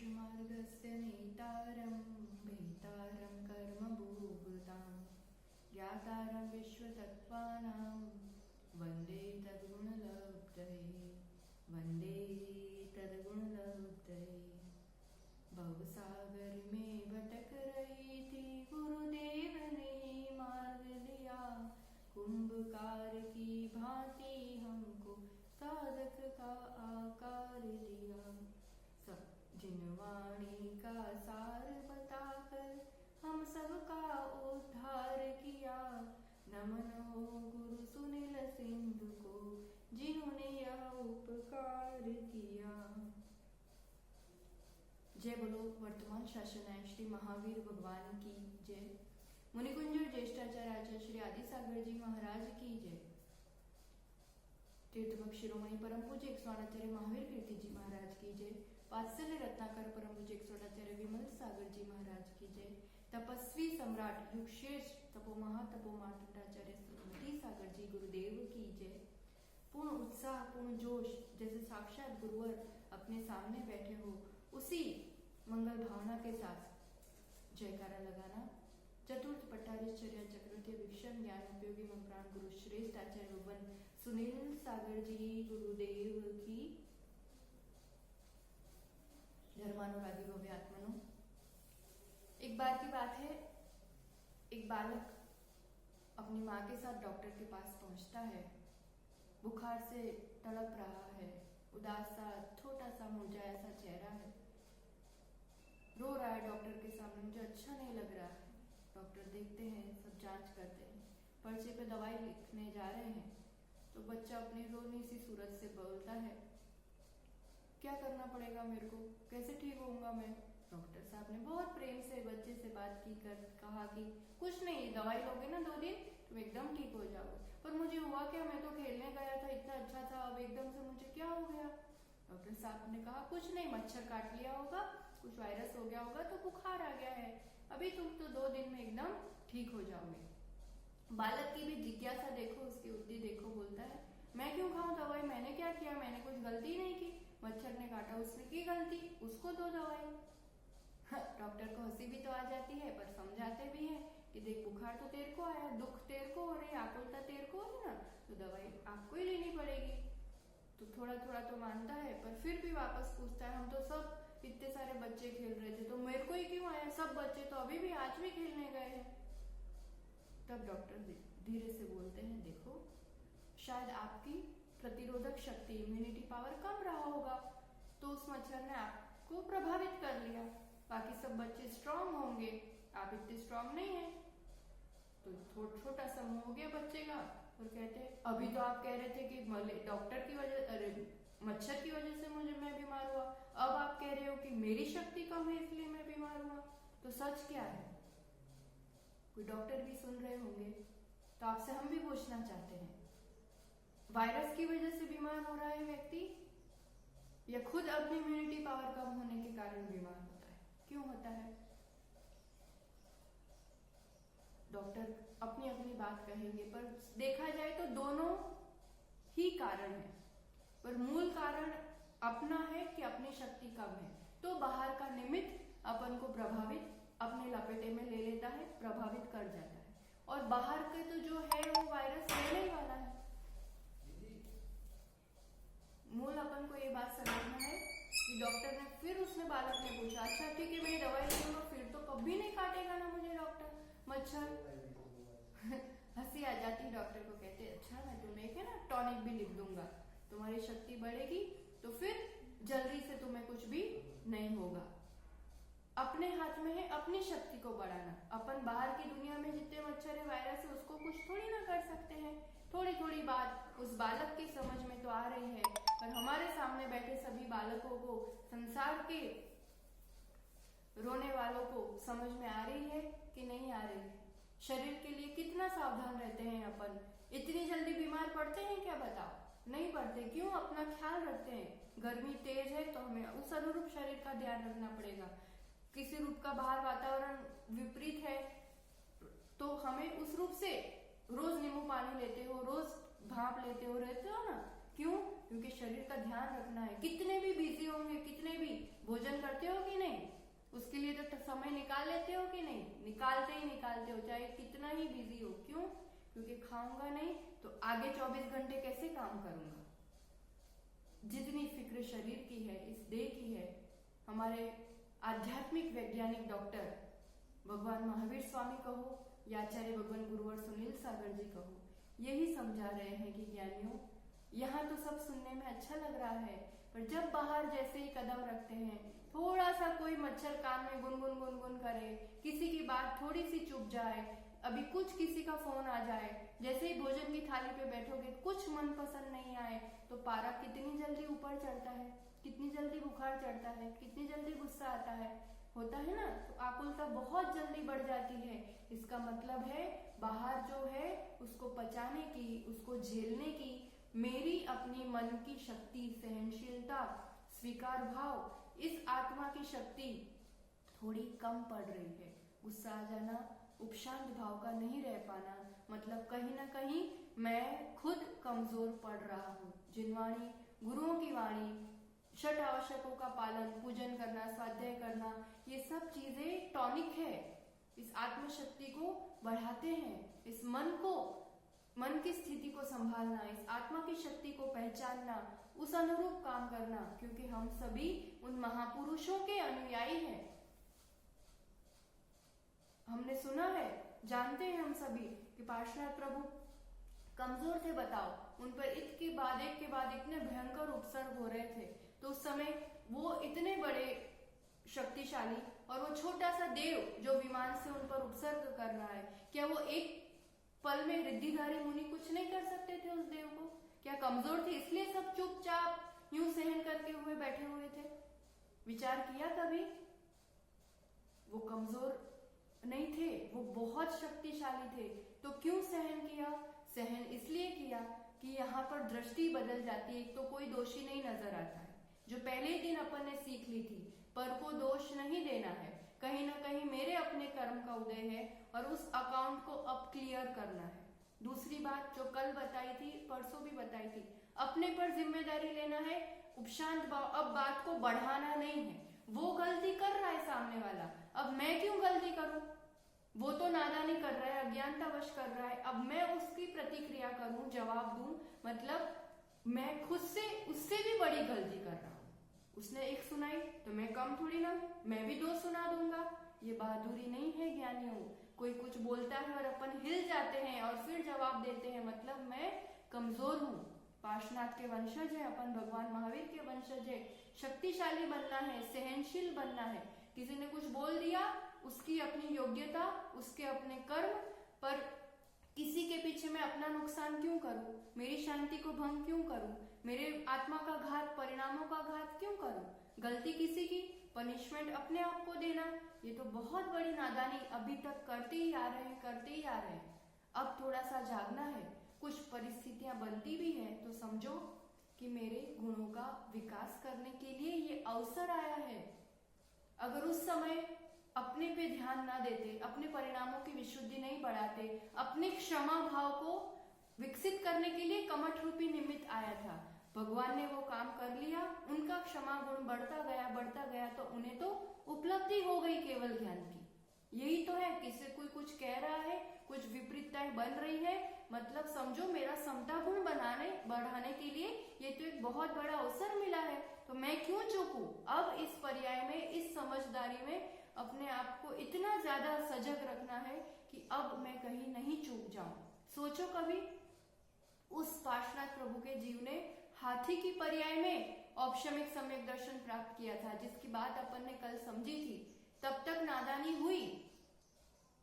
मोक्षमार्गस्य नेतारं भेतारं कर्मभूभृतां ज्ञातारं विश्वतत्त्वानां वन्दे तद्गुणलब्धये भवसागर में भटक रही थी गुरुदेव ने मार्ग दिया कुंभकार की भांति हमको साधक का आकार दिया सब जिनवाणी का सार बताकर हम सबका उद्धार किया नमन हो गुरु सुनील सिंधु को जिन्होंने यह उपकार किया। जय बोलो वर्तमान शासनाय श्री महावीर भगवान की जय। मुनिकुंज ज्येष्ठाचार्य आचार्य श्री आदि सागर जी महाराज की जय। तीर्थभक्त शिरोमणि परम पूज्य 108 आचार्य महावीर कीर्ति जी महाराज की जय। वात्सल्य रत्नाकर परम पूज्य 108 आचार्य विमल सागर जी महाराज की जय। तपस्वी सम्राट युगश्रेष्ठ तपो मार्तंडाचार्य श्रीमती सागर जी गुरुदेव की जय। पूर्ण उत्साह पूर्ण जोश जैसे साक्षात गुरुवर अपने सामने बैठे हो उसी मंगल भावना के साथ जयकारा लगाना। चतुर्थ पट्टाधीश्चर्य चक्रवर्ती विक्षण ज्ञान उपयोगी मम प्राण गुरु श्रेष्ठ आचार्य भगवान सुनील सागर जी गुरुदेव की धर्मानुरागी भव्य आत्मनो। एक बार की बात है, एक बालक अपनी माँ के साथ डॉक्टर के पास पहुंचता है। बुखार से तड़प रहा है, उदास सा छोटा सा मुरझाया सा चेहरा है, रो रहा है डॉक्टर के सामने, मुझे अच्छा नहीं लग रहा है। डॉक्टर देखते हैं, सब जांच करते हैं, पर्चे पे दवाई लिखने जा रहे हैं तो बच्चा अपनी रोनी सी सूरत से बोलता है, क्या करना पड़ेगा मेरे को, कैसे ठीक होऊंगा मैं। डॉक्टर साहब ने बहुत प्रेम से बच्चे से बात की कर कहा कि कुछ नहीं, दवाई लोगे ना 2 दिन तुम एकदम ठीक हो जाओगे। पर मुझे हुआ क्या, मैं तो खेलने गया था, इतना अच्छा था, अब एकदम से मुझे क्या हो गया। डॉक्टर साहब ने कहा कुछ नहीं, मच्छर काट लिया होगा, कुछ वायरस हो गया होगा तो बुखार आ गया है, अभी तुम तो 2 दिन में एकदम ठीक हो जाओगे। बालक की भी जिज्ञासा देखो, उसकी बुद्धि देखो, बोलता है मैं क्यों खाऊं दवाई, मैंने क्या किया, मैंने कुछ गलती नहीं की, मच्छर ने काटा उसने की गलती, उसको दो दवाई। डॉक्टर को हंसी भी तो आ जाती है पर समझाते भी हैं कि देख बुखार तो तेरे को आया, दुख तेरे को हो रही, आकुलता तेरे को हो रही ना, तो दवाई आपको ही लेनी पड़ेगी। तो थोड़ा थोड़ा तो मानता है पर फिर भी वापस पूछता है, हम तो सब इतने सारे बच्चे खेल रहे थे तो मेरे को ही क्यों आया, सब बच्चे तो अभी भी आज भी खेलने गए हैं। तब डॉक्टर धीरे से बोलते हैं, देखो शायद आपकी प्रतिरोधक शक्ति इम्यूनिटी पावर कम रहा होगा तो उस मच्छर ने आपको प्रभावित कर लिया, बाकी सब बच्चे स्ट्रांग होंगे, आप इतने स्ट्रांग नहीं हैं। तो छोटा सा मुंह हो गया बच्चे का और कहते हैं अभी तो आप कह रहे थे कि डॉक्टर की वजह, अरे मच्छर की वजह से मैं बीमार हुआ, अब आप कह रहे हो कि मेरी शक्ति कम है इसलिए मैं बीमार हुआ, तो सच क्या है। कोई डॉक्टर भी सुन रहे होंगे तो आपसे हम भी पूछना चाहते हैं, वायरस की वजह से बीमार हो रहा है व्यक्ति या खुद अपनी इम्यूनिटी पावर कम होने के कारण बीमार होता है, क्यों होता है। डॉक्टर अपनी अपनी बात कहेंगे पर देखा जाए तो दोनों ही कारण है, पर मूल कारण अपना है कि अपनी शक्ति कम है, तो बाहर का निमित्त अपन को प्रभावित अपने लपेटे में ले लेता है, प्रभावित कर जाता है, और बाहर के तो जो है वो वायरस लेने ही वाला है। मूल अपन को ये बात समझना है कि डॉक्टर ने फिर उसने बालक ने पूछा, अच्छा ठीक है मैं दवाई लूंगा फिर तो कभी नहीं काटेगा ना मुझे डॉक्टर मच्छर। हंसी आ जाती डॉक्टर को, कहते अच्छा मैं तुम्हें क्या ना टॉनिक भी लिख दूंगा, तुम्हारी शक्ति बढ़ेगी तो फिर जल्दी से तुम्हें कुछ भी नहीं होगा। अपने हाथ में है अपनी शक्ति को बढ़ाना। अपन बाहर की दुनिया में जितने मच्छर है वायरस है उसको कुछ थोड़ी ना कर सकते हैं। थोड़ी थोड़ी बात उस बालक की समझ में तो आ रही है, पर हमारे सामने बैठे सभी बालकों को, संसार के रोने वालों को समझ में आ रही है कि नहीं आ रही है। शरीर के लिए कितना सावधान रहते हैं अपन, इतनी जल्दी बीमार पड़ते हैं क्या बताओ, नहीं पड़ते। क्यों, अपना ख्याल रखते हैं। गर्मी तेज है तो हमें उस अनुरूप शरीर का ध्यान रखना पड़ेगा। किसी रूप का बाहर वातावरण विपरीत है तो हमें उस रूप से रोज नींबू पानी लेते हो, रोज भाप लेते हो, रहते हो ना, क्यों? क्योंकि शरीर का ध्यान रखना है। कितने भी बिजी होंगे, कितने भी, भोजन करते हो कि नहीं? उसके लिए तो समय निकाल लेते हो कि नहीं? निकालते ही निकालते हो, चाहे कितना ही बिजी हो। क्यों? क्योंकि खाऊंगा नहीं तो आगे 24 घंटे कैसे काम करूंगा। जितनी फिक्र शरीर की है, इस देह की है, हमारे आध्यात्मिक वैज्ञानिक डॉक्टर भगवान महावीर स्वामी कहो या आचार्य भगवान गुरुवर सुनील सागर जी कहो, यही समझा रहे हैं कि ज्ञानियों, यहाँ तो सब सुनने में अच्छा लग रहा है, पर जब बाहर जैसे ही कदम रखते हैं, थोड़ा सा कोई मच्छर कान में गुनगुन गुनगुन करे, किसी की बात थोड़ी सी चुप जाए, अभी कुछ किसी का फोन आ जाए, जैसे ही भोजन की थाली पे बैठोगे कुछ मन पसंद नहीं आए, तो पारा कितनी जल्दी ऊपर चढ़ता है, कितनी जल्दी बुखार चढ़ता है, कितनी जल्दी गुस्सा आता है, होता है ना। तो आकुलता बहुत जल्दी बढ़ जाती है। इसका मतलब है बाहर जो है उसको पचाने की, उसको झेलने की मेरी अपनी मन की शक्ति, सहनशीलता, स्वीकार भाव, इस आत्मा की शक्ति थोड़ी कम पड़ रही है। गुस्सा आ जाना, उपशांत भाव का नहीं रह पाना, मतलब कहीं ना कहीं मैं खुद कमजोर पड़ रहा हूँ। जिनवाणी, गुरुओं की वाणी, षट आवश्यकों का पालन, पूजन करना, स्वाध्याय करना, ये सब चीजें टॉनिक है, इस आत्मशक्ति को बढ़ाते हैं। इस मन को, मन की स्थिति को संभालना, इस आत्मा की शक्ति को पहचानना, उस अनुरूप काम करना, क्योंकि हम सभी उन महापुरुषों के अनुयायी हैं। हमने सुना है, जानते हैं हम सभी कि पार्श्वनाथ प्रभु कमजोर थे, बताओ, उन पर एक के बाद इतने भयंकर उपसर्ग हो रहे थे, तो उस समय वो इतने बड़े शक्तिशाली और वो छोटा सा देव जो विमान से उन पर उपसर्ग कर रहा है, क्या वो एक पल में रिद्धिधारी मुनि कुछ नहीं कर सकते थे उस देव को? क्या कमजोर थे इसलिए सब चुपचाप यूं सहन करके हुए बैठे हुए थे? विचार किया कभी? वो कमजोर नहीं थे, वो बहुत शक्तिशाली थे। तो क्यों सहन किया? सहन इसलिए किया कि यहाँ पर दृष्टि बदल जाती है। एक तो कोई दोषी नहीं नजर आता है, जो पहले ही दिन अपन ने सीख ली थी, पर को दोष नहीं देना है, कहीं ना कहीं मेरे अपने कर्म का उदय है और उस अकाउंट को अब क्लियर करना है। दूसरी बात जो कल बताई थी, परसों भी बताई थी, अपने पर जिम्मेदारी लेना है, उपशांत भाव, अब बात को बढ़ाना नहीं है। वो गलती कर रहा है सामने वाला, अब मैं क्यों गलती करूं? वो तो नादानी कर रहा है, अज्ञानतावश कर रहा है, अब मैं उसकी प्रतिक्रिया करूं, जवाब दूं, मतलब मैं खुद से उससे भी बड़ी गलती कर रहा हूं। उसने एक सुनाई तो मैं कम थोड़ी ना, मैं भी 2 सुना दूंगा। ये बहादुरी नहीं है ज्ञानियों। कोई कुछ बोलता है और अपन हिल जाते हैं और फिर जवाब देते हैं, मतलब मैं कमजोर हूँ। पार्श्वनाथ के वंशज है अपन, भगवान महावीर के वंशज है। शक्तिशाली बनना है, सहनशील बनना है। किसी ने कुछ बोल दिया, उसकी अपनी योग्यता, उसके अपने कर्म, पर किसी के पीछे मैं अपना नुकसान क्यों करूं? मेरी शांति को भंग क्यों करूं? मेरे आत्मा का घात, परिणामों का घात क्यों करूं? गलती किसी की, पनिशमेंट अपने आप को देना, ये तो बहुत बड़ी नादानी अभी तक करते ही आ रहे हैं। अब थोड़ा सा जागना है। कुछ परिस्थितियां बनती भी हैं तो समझो कि मेरे गुणों का विकास करने के लिए ये अवसर आया है। अगर उस समय अपने पे ध्यान ना देते, अपने परिणामों की विशुद्धि नहीं बढ़ाते, अपने क्षमा भाव को विकसित करने के लिए कमठ रूपी निमित्त आया था, भगवान ने वो काम कर लिया, उनका क्षमा गुण बढ़ता गया तो उन्हें तो उपलब्धि हो गई केवल ज्ञान की। यही तो है, किसी कोई कुछ कह रहा है, कुछ विपरीतताएं बन रही है, मतलब समझो मेरा समता गुण बढ़ाने के लिए ये तो एक बहुत बड़ा अवसर मिला है, तो मैं क्यों चूकूं? अब इस पर्याय में, इस समझदारी में अपने आप को इतना ज्यादा सजग रखना है कि अब मैं कहीं नहीं चूक जाऊं। सोचो कभी उस पार्श्वनाथ प्रभु के जीव ने हाथी की पर्याय में औपशमिक सम्यक दर्शन प्राप्त किया था, जिसकी बात अपन ने कल समझी थी। तब तक नादानी हुई,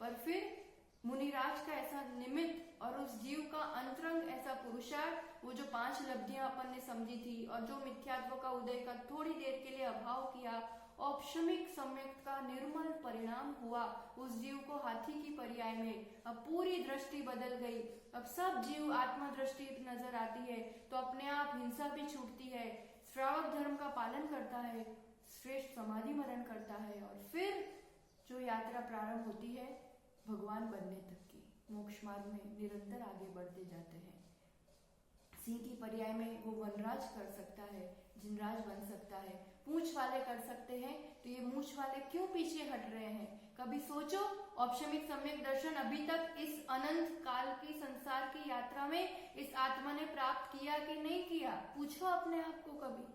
पर फिर मुनिराज का ऐसा निमित्त और उस जीव का अंतरंग ऐसा पुरुषार्थ, वो जो 5 लब्धियां अपन ने समझी थी और जो मिथ्यात्व का उदय का थोड़ी देर के लिए अभाव किया, औपशमिक सम्यक का निर्मल परिणाम हुआ उस जीव को हाथी की पर्याय में। अब पूरी दृष्टि बदल गई, अब सब जीव आत्मा दृष्टि नजर आती है, तो अपने आप हिंसा भी छूटती है, श्रावक धर्म का पालन करता है, श्रेष्ठ समाधि मरण करता है, और फिर जो यात्रा प्रारंभ होती है भगवान बनने तक की, मोक्ष मार्ग में निरंतर आगे बढ़ते जाते हैं। सिंह की पर्याय में वो वनराज कर सकता है, जिनराज बन सकता है, पूंछ वाले कर सकते हैं, तो ये मूंछ वाले क्यों पीछे हट रहे हैं? कभी सोचो, औपशमिक सम्यक दर्शन अभी तक इस अनंत काल की संसार की यात्रा में इस आत्मा ने प्राप्त किया कि नहीं किया? पूछो अपने आप को कभी,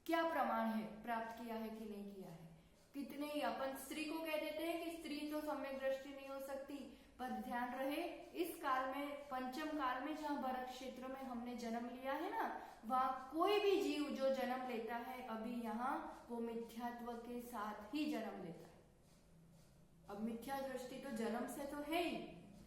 क्या प्रमाण है प्राप्त किया है कि नहीं किया है? कितने ही अपन स्त्री को कह देते हैं कि स्त्री तो सम्यक दृष्टि नहीं हो सकती, पर ध्यान रहे इस काल में, पंचम काल में, जहाँ भरत क्षेत्र में हमने जन्म लिया है ना, वहां कोई भी जीव जो जन्म लेता है अभी यहाँ, वो मिथ्यात्व के साथ ही जन्म लेता है। अब मिथ्या दृष्टि तो जन्म से तो है ही,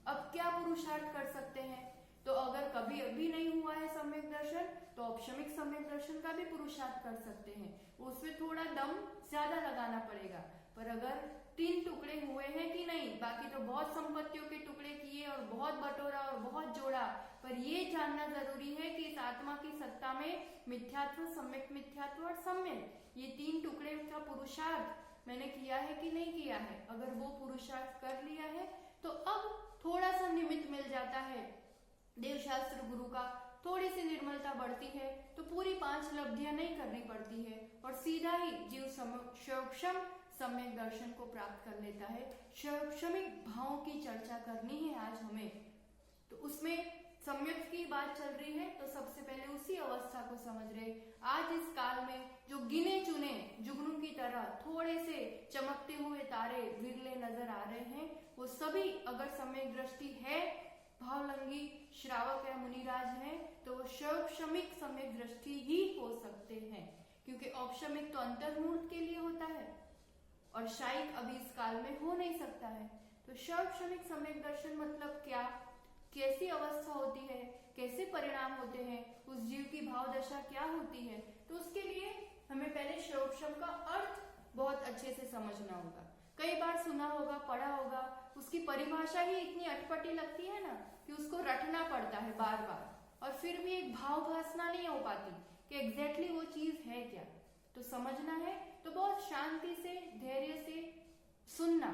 अब क्या पुरुषार्थ कर सकते हैं? तो अगर कभी अभी नहीं हुआ है सम्यक दर्शन, तो औपशमिक सम्यक दर्शन का भी पुरुषार्थ कर सकते हैं। उसमें थोड़ा दम ज्यादा लगाना पड़ेगा, पर अगर 3 टुकड़े हुए हैं कि नहीं, बाकी तो बहुत संपत्तियों के टुकड़े किए और बहुत बटोरा और बहुत जोड़ा, पर ये जानना जरूरी है कि इस आत्मा की सत्ता में मिथ्यात्व, सम्यक मिथ्यात्व और सम्यक, ये 3 टुकड़े का पुरुषार्थ मैंने किया है कि नहीं किया है। अगर वो पुरुषार्थ कर लिया है तो अब थोड़ा सा निमित्त मिल जाता है देवशास्त्र गुरु का, थोड़ी सी निर्मलता बढ़ती है, तो पूरी 5 लब्धियां नहीं करनी पड़ती है और सीधा ही जीव शैवक्षम सम्यक दर्शन को प्राप्त कर लेता है। शैवक्षमिक भावों की चर्चा करनी है आज हमें, तो उसमें सम्यक की बात चल रही है, तो सबसे पहले उसी अवस्था को समझ रहे। आज इस काल में जो गिने चुने जुगनू की तरह थोड़े से चमकते हुए तारे विरले नजर आ रहे हैं, वो सभी अगर सम्यक दृष्टि है, भावलंगी श्रावक या मुनिराज हैं, तो वो शैवक्षमिक सम्यक दृष्टि ही हो सकते हैं, क्योंकि औपशमिक तो अंतर्मूर्त के लिए होता है और शायिक अभी इस काल में हो नहीं सकता है। तो शैवक्षमिक सम्यक दर्शन मतलब क्या, कैसी अवस्था होती है, कैसे परिणाम होते हैं, उस जीव की भाव दशा क्या होती है, तो उसके लिए हमें पहले शैवक्षम का अर्थ बहुत अच्छे से समझना होगा। कई बार सुना होगा, पढ़ा होगा, उसकी परिभाषा ही इतनी अटपटी लगती है ना कि उसको रटना पड़ता है बार बार, और फिर भी एक भाव भासना नहीं हो पाती कि एग्जैक्टली वो चीज है क्या। तो समझना है तो बहुत शांति से, धैर्य से सुनना,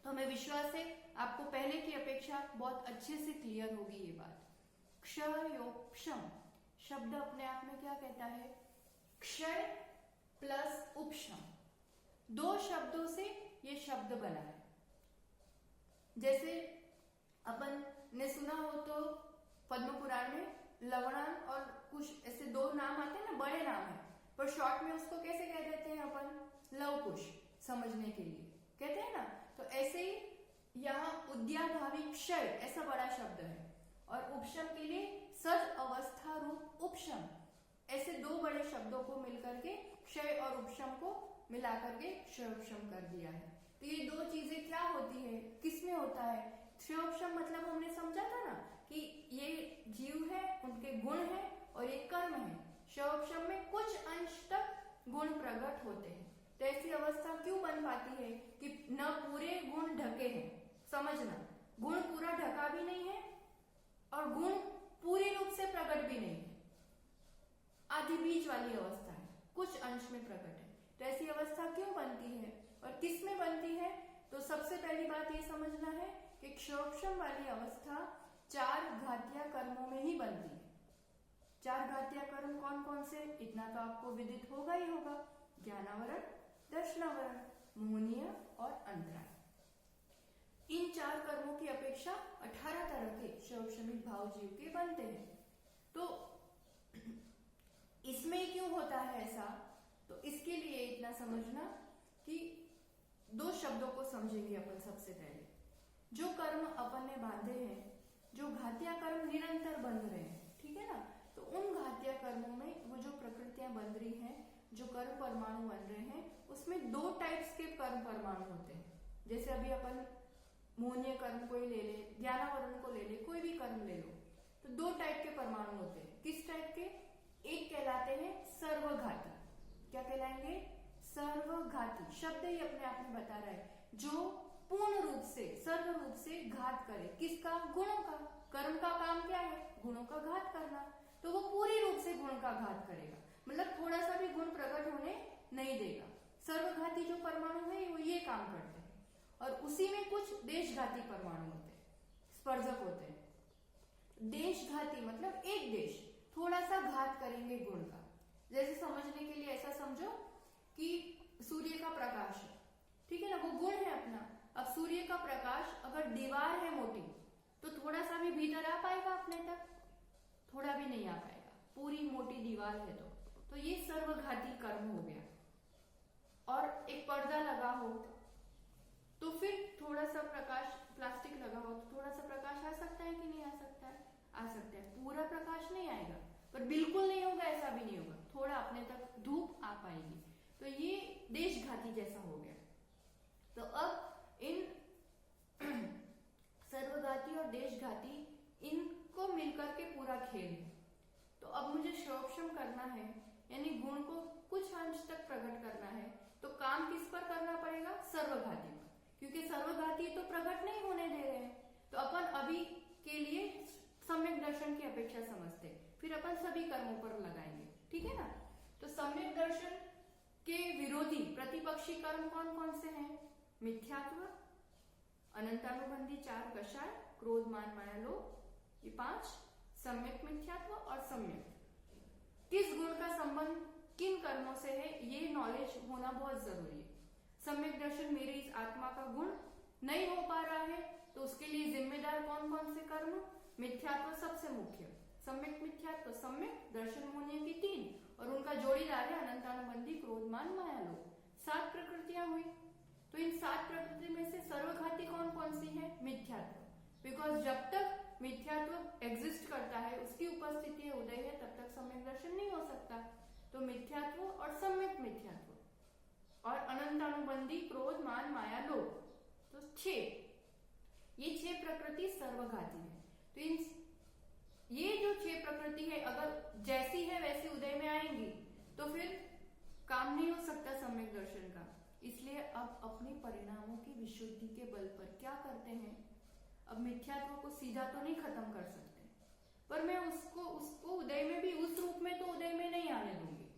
तो हमें विश्वास है आपको पहले की अपेक्षा बहुत अच्छे से क्लियर होगी ये बात। क्षयोपशम शब्द अपने आप में क्या कहता है? क्षय प्लस उपशम, 2 शब्दों से ये शब्द बना है। जैसे अपन ने सुना हो तो पद्म पुराण में लवणान और कुश ऐसे 2 नाम आते हैं ना, बड़े नाम है, पर शॉर्ट में उसको कैसे कह देते हैं अपन? लवकुश, समझने के लिए कहते हैं ना। तो ऐसे ही यहाँ उद्याभावी क्षय ऐसा बड़ा शब्द है, और उपशम के लिए सद अवस्था रूप उपशम, ऐसे 2 बड़े शब्दों को मिलकर के क्षय और उपशम को मिलाकर के क्षयोपशम कर दिया है। तो ये 2 चीजें क्या होती है, किसमें होता है? क्षयोपशम मतलब हमने समझा था ना कि ये जीव है, उनके गुण है और ये कर्म है। क्षयोपशम में कुछ अंश तक गुण प्रकट होते हैं। तो ऐसी अवस्था क्यों बन पाती है कि न पूरे गुण ढके हैं? समझना, गुण पूरा ढका भी नहीं है और गुण पूरी रूप से प्रकट भी नहीं है, आधी बीच वाली अवस्था है, कुछ अंश में प्रकट है। तो ऐसी अवस्था क्यों बनती है और किस में बनती है? तो सबसे पहली बात ये समझना है कि क्षयोपशम वाली अवस्था 4 घातीय कर्मों में ही बनती है। 4 घातीय कर्म कौन कौन से? इतना तो आपको विदित होगा ही होगा, ज्ञानावरण, दर्शनावरण, मोहनीय और अंतराय। इन 4 कर्मों की अपेक्षा 18 तरह के शैवक्षमिक भाव जीव के बनते हैं। तो इसमें क्यों होता है ऐसा? तो इसके लिए इतना समझना कि 2 शब्दों को समझेंगे अपन। सबसे पहले जो कर्म अपन ने बांधे हैं, जो घातीय कर्म निरंतर बंध रहे हैं, ठीक है ना, तो उन घातीय कर्मों में वो जो प्रकृतियां बन रही हैं, जो कर्म परमाणु बन रहे हैं, उसमें 2 टाइप्स के कर्म परमाणु होते हैं। जैसे अभी अपन मोहनीय कर्म को ही ले ले, ज्ञानावरण को ले ले, कोई भी कर्म ले लो, तो 2 टाइप के परमाणु होते हैं। किस टाइप के? एक कहलाते हैं सर्वघाती। क्या कहलाएंगे? सर्वघाती। शब्द ही अपने आप में बता रहा है, जो पूर्ण रूप से, सर्व रूप से घात करे। किसका? गुणों का। कर्म का काम क्या है? गुणों का घात करना। तो वो पूरी रूप से गुण का घात करेगा, मतलब थोड़ा सा भी गुण प्रकट होने नहीं देगा। सर्वघाती जो परमाणु है वो ये काम करते हैं, और उसी में कुछ देशघाती परमाणु होते हैं, स्पर्शक होते हैं। देशघाती मतलब एक देश, थोड़ा सा घात करेंगे गुण का। जैसे समझने के लिए ऐसा समझो कि सूर्य का प्रकाश है, ठीक है ना, वो गुण है अपना। अब सूर्य का प्रकाश अगर दीवार है मोटी तो थोड़ा सा भी भीतर आ पाएगा अपने तक? थोड़ा भी नहीं आ पाएगा, पूरी मोटी दीवार है तो ये सर्वघाती कर्म हो गया। और एक पर्दा लगा हो तो फिर थोड़ा सा प्रकाश, प्लास्टिक लगा हो तो थोड़ा सा प्रकाश आ सकता है कि नहीं आ सकता है? आ सकता है। पूरा प्रकाश नहीं आएगा पर बिल्कुल नहीं होगा ऐसा भी नहीं होगा, थोड़ा अपने तक धूप आ पाएगी। तो ये देशघाती जैसा हो गया। तो अब इन सर्वघाती और देशघाती इनको मिलकर के पूरा खेल है। तो अब मुझे शोषम करना है, यानी गुण को कुछ अंश तक प्रकट करना है, तो काम किस पर करना पड़ेगा? सर्वघाती पर, क्योंकि सर्वघाती तो प्रकट नहीं होने दे रहे हैं। तो अपन अभी के लिए सम्यक दर्शन की अपेक्षा समझते हैं, फिर अपन सभी कर्मों पर लगाएंगे, ठीक है ना। तो सम्यक दर्शन के विरोधी प्रतिपक्षी कर्म कौन कौन से हैं? मिथ्यात्व, अनंतानुबंधी 4 कषाय, क्रोध मान माया लोभ, ये 5, सम्यक मिथ्यात्व और सम्यक। किस गुण का संबंध किन कर्मों से है ये नॉलेज होना बहुत जरूरी है। सम्यक दर्शन मेरे इस आत्मा का गुण नहीं हो पा रहा है तो उसके लिए जिम्मेदार कौन कौन से कर्म? मिथ्यात्व सबसे मुख्य, सम्यक मिथ्यात्व, सम्यक दर्शन होने की 3 और उनका जोड़ीदार है अनंतानुबंधी क्रोध मान माया लोभ। 7 प्रकृतियां हुई। तो इन 7 प्रकृति में से सर्वघाती कौन कौन सी है? मिथ्यात्व। बिकॉज जब तक मिथ्यात्व एग्जिस्ट करता है, उसकी उपस्थिति है, उदय है, तब तक सम्यक दर्शन नहीं हो सकता। तो मिथ्यात्व और सम्यक मिथ्यात्व और अनंतानुबंधी क्रोध मान माया लोभ, तो 6, ये 6 प्रकृति सर्वघाती है। तो इन ये जो 6 प्रकृति है अगर जैसी है वैसी उदय में आएंगी तो फिर काम नहीं हो सकता सम्यक दर्शन का। इसलिए अब अपने परिणामों की विशुद्धि के बल पर क्या करते हैं, अब मिथ्यात्व को सीधा तो नहीं खत्म कर सकते, पर मैं उसको उदय में भी उस रूप में तो उदय में नहीं आने दूंगी।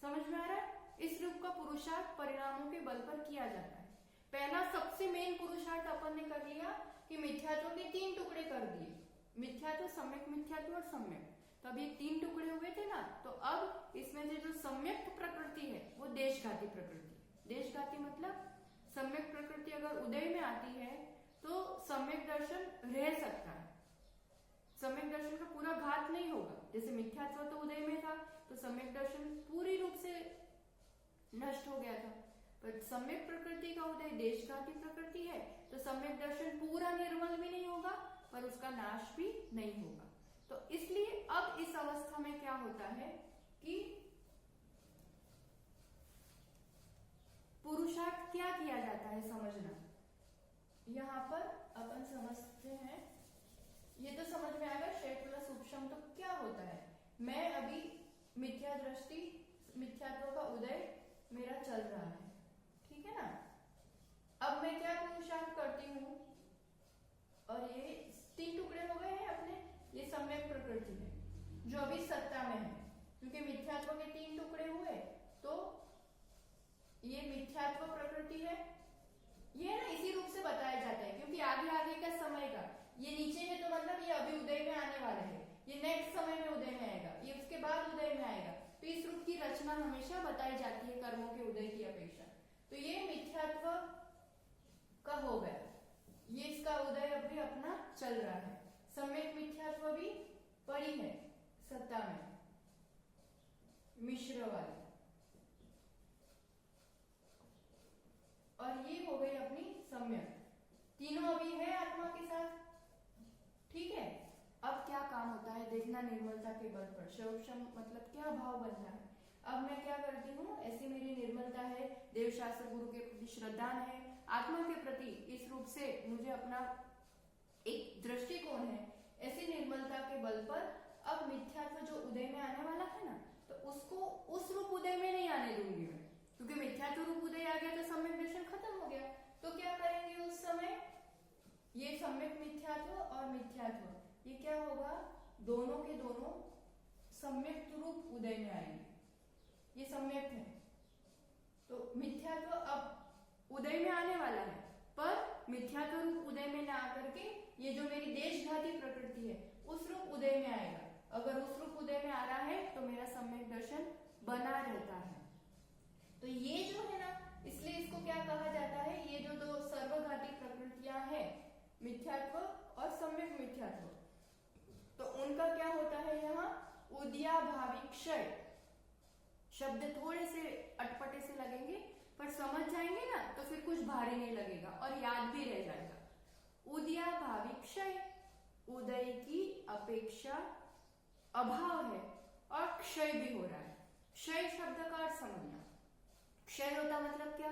समझ में आ रहा है? इस रूप का पुरुषार्थ परिणामों के बल पर किया जाता है। पहला सबसे मेन पुरुषार्थ अपन ने कर लिया कि मिथ्यात्व के 3 टुकड़े कर दिए, मिथ्यात्व, सम्यक मिथ्यात्व और सम्यक। तो अब ये 3 टुकड़े हुए थे ना, तो अब इसमें से जो सम्यक प्रकृति है वो देशघाती प्रकृति। देशघाती मतलब सम्यक प्रकृति अगर उदय में आती है तो सम्यक दर्शन रह सकता है, सम्यक दर्शन का पूरा घात नहीं होगा। जैसे मिथ्यात्व तो उदय में था तो सम्यक दर्शन पूरी रूप से नष्ट हो गया था, पर सम्यक प्रकृति का उदय देशघाती प्रकृति है तो सम्यक दर्शन पूरा निर्मल भी नहीं होगा पर उसका नाश भी नहीं होगा। तो इसलिए अब इस अवस्था में क्या होता है कि पुरुषार्थ क्या किया जाता है समझना। यहां पर अपन समझते हैं, ये तो समझ में आएगा शेष प्लस सूक्ष्म तो क्या होता है। मैं अभी मिथ्या दृष्टि, मिथ्यात्व का उदय मेरा चल रहा है, ठीक है ना। अब मैं क्या पुरुषार्थ करती हूं, और ये 3 टुकड़े हो गए हैं अपने, ये सम्यक प्रकृति है जो अभी सत्ता में है, क्योंकि मिथ्यात्व के 3 टुकड़े हुए तो ये मिथ्यात्व प्रकृति है। ये ना इसी रूप से बताया जाता है क्योंकि आगे आगे का समय का, ये नीचे है तो मतलब ये अभी उदय में आने वाला है, ये नेक्स्ट समय में उदय में आएगा, ये उसके बाद उदय में आएगा। तो इस रूप की रचना हमेशा बताई जाती है कर्मों के उदय की अपेक्षा। तो ये मिथ्यात्व का हो गया, ये इसका उदय अभी अपना चल रहा है। सम्यक मिथ्यात्व भी पड़ी है सत्ता में, मिश्र वाली, और ये हो गई अपनी सम्यक। तीनों अभी है आत्मा के साथ, ठीक है। अब क्या काम होता है देखना, निर्मलता के बल पर शोषम मतलब क्या भाव बनता है। अब मैं क्या करती हूँ, ऐसी मेरी निर्मलता है, देवशास्त्र गुरु के प्रति श्रद्धा है, आत्मा के प्रति इस रूप से मुझे अपना एक दृष्टिकोण है, ऐसी निर्मलता के बल पर अब मिथ्यात्व जो उदय में आने वाला है ना, तो उसको उस रूप उदय में नहीं आने दूंगी मैं, क्योंकि मिथ्यात्व रूप उदय आ गया तो सम्यक दर्शन खत्म हो गया। तो क्या करेंगे उस समय, ये सम्यक मिथ्यात्व और मिथ्यात्व ये क्या होगा, दोनों के दोनों सम्यक रूप उदय में आएंगे, ये सम्यक है। तो मिथ्यात्व अब उदय में आने वाला है, पर मिथ्यात्व रूप उदय में ना आकर के ये जो मेरी देशघाती प्रकृति है उस रूप उदय में आएगा। अगर उस रूप उदय में आ रहा है तो मेरा सम्यक दर्शन बना रहता है। तो ये जो है ना, इसलिए इसको क्या कहा जाता है, ये जो दो सर्वघाती प्रकृतियां हैं, मिथ्यात्व और सम्यक मिथ्यात्व, तो उनका क्या होता है यहाँ, उद्याभावी क्षय। शब्द थोड़े से अटपटे से लगेंगे पर समझ जाएंगे ना तो फिर कुछ भारी नहीं लगेगा और याद भी रह जाएगा। उद्याभावी क्षय, उदय की अपेक्षा अभाव है और क्षय भी हो रहा है। क्षय शब्द का अर्थ समझना, क्षय होता मतलब क्या,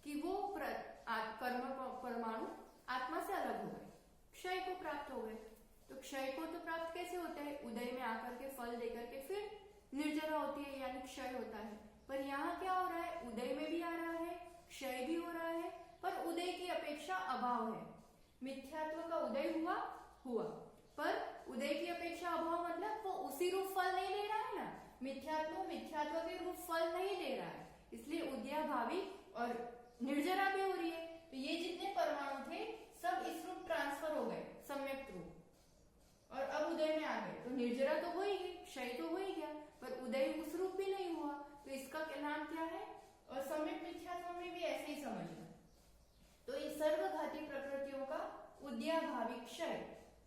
कि वो कर्म परमाणु आत्मा से अलग हो गए, क्षय को प्राप्त हो गए। तो क्षय को तो प्राप्त कैसे होता है, उदय में आकर के फल देकर के फिर निर्जरा होती है, यानी क्षय होता है। पर यहाँ क्या हो रहा है, उदय में भी आ रहा है, क्षय भी हो रहा है, पर उदय की अपेक्षा अभाव है। मिथ्यात्व का उदय हुआ, पर उदय की अपेक्षा अभाव मतलब वो उसी रूप फल नहीं ले रहा है ना, मिथ्यात्व के रूप फल नहीं ले रहा है, इसलिए उद्याभावी और निर्जरा भी हो रही है। तो ये जितने परमाणु थे सब इस रूप ट्रांसफर हो गए, सम्यक रूप, और अब उदय में आ गए। तो निर्जरा तो हो ही गई, क्षय तो हो ही गया, पर उदय उस रूप भी नहीं हुआ, तो इसका नाम क्या है। और सम्यक मिथ्यात्व में भी ऐसे ही समझना। तो इस सर्वघाती प्रकृतियों का उद्याभावी क्षय,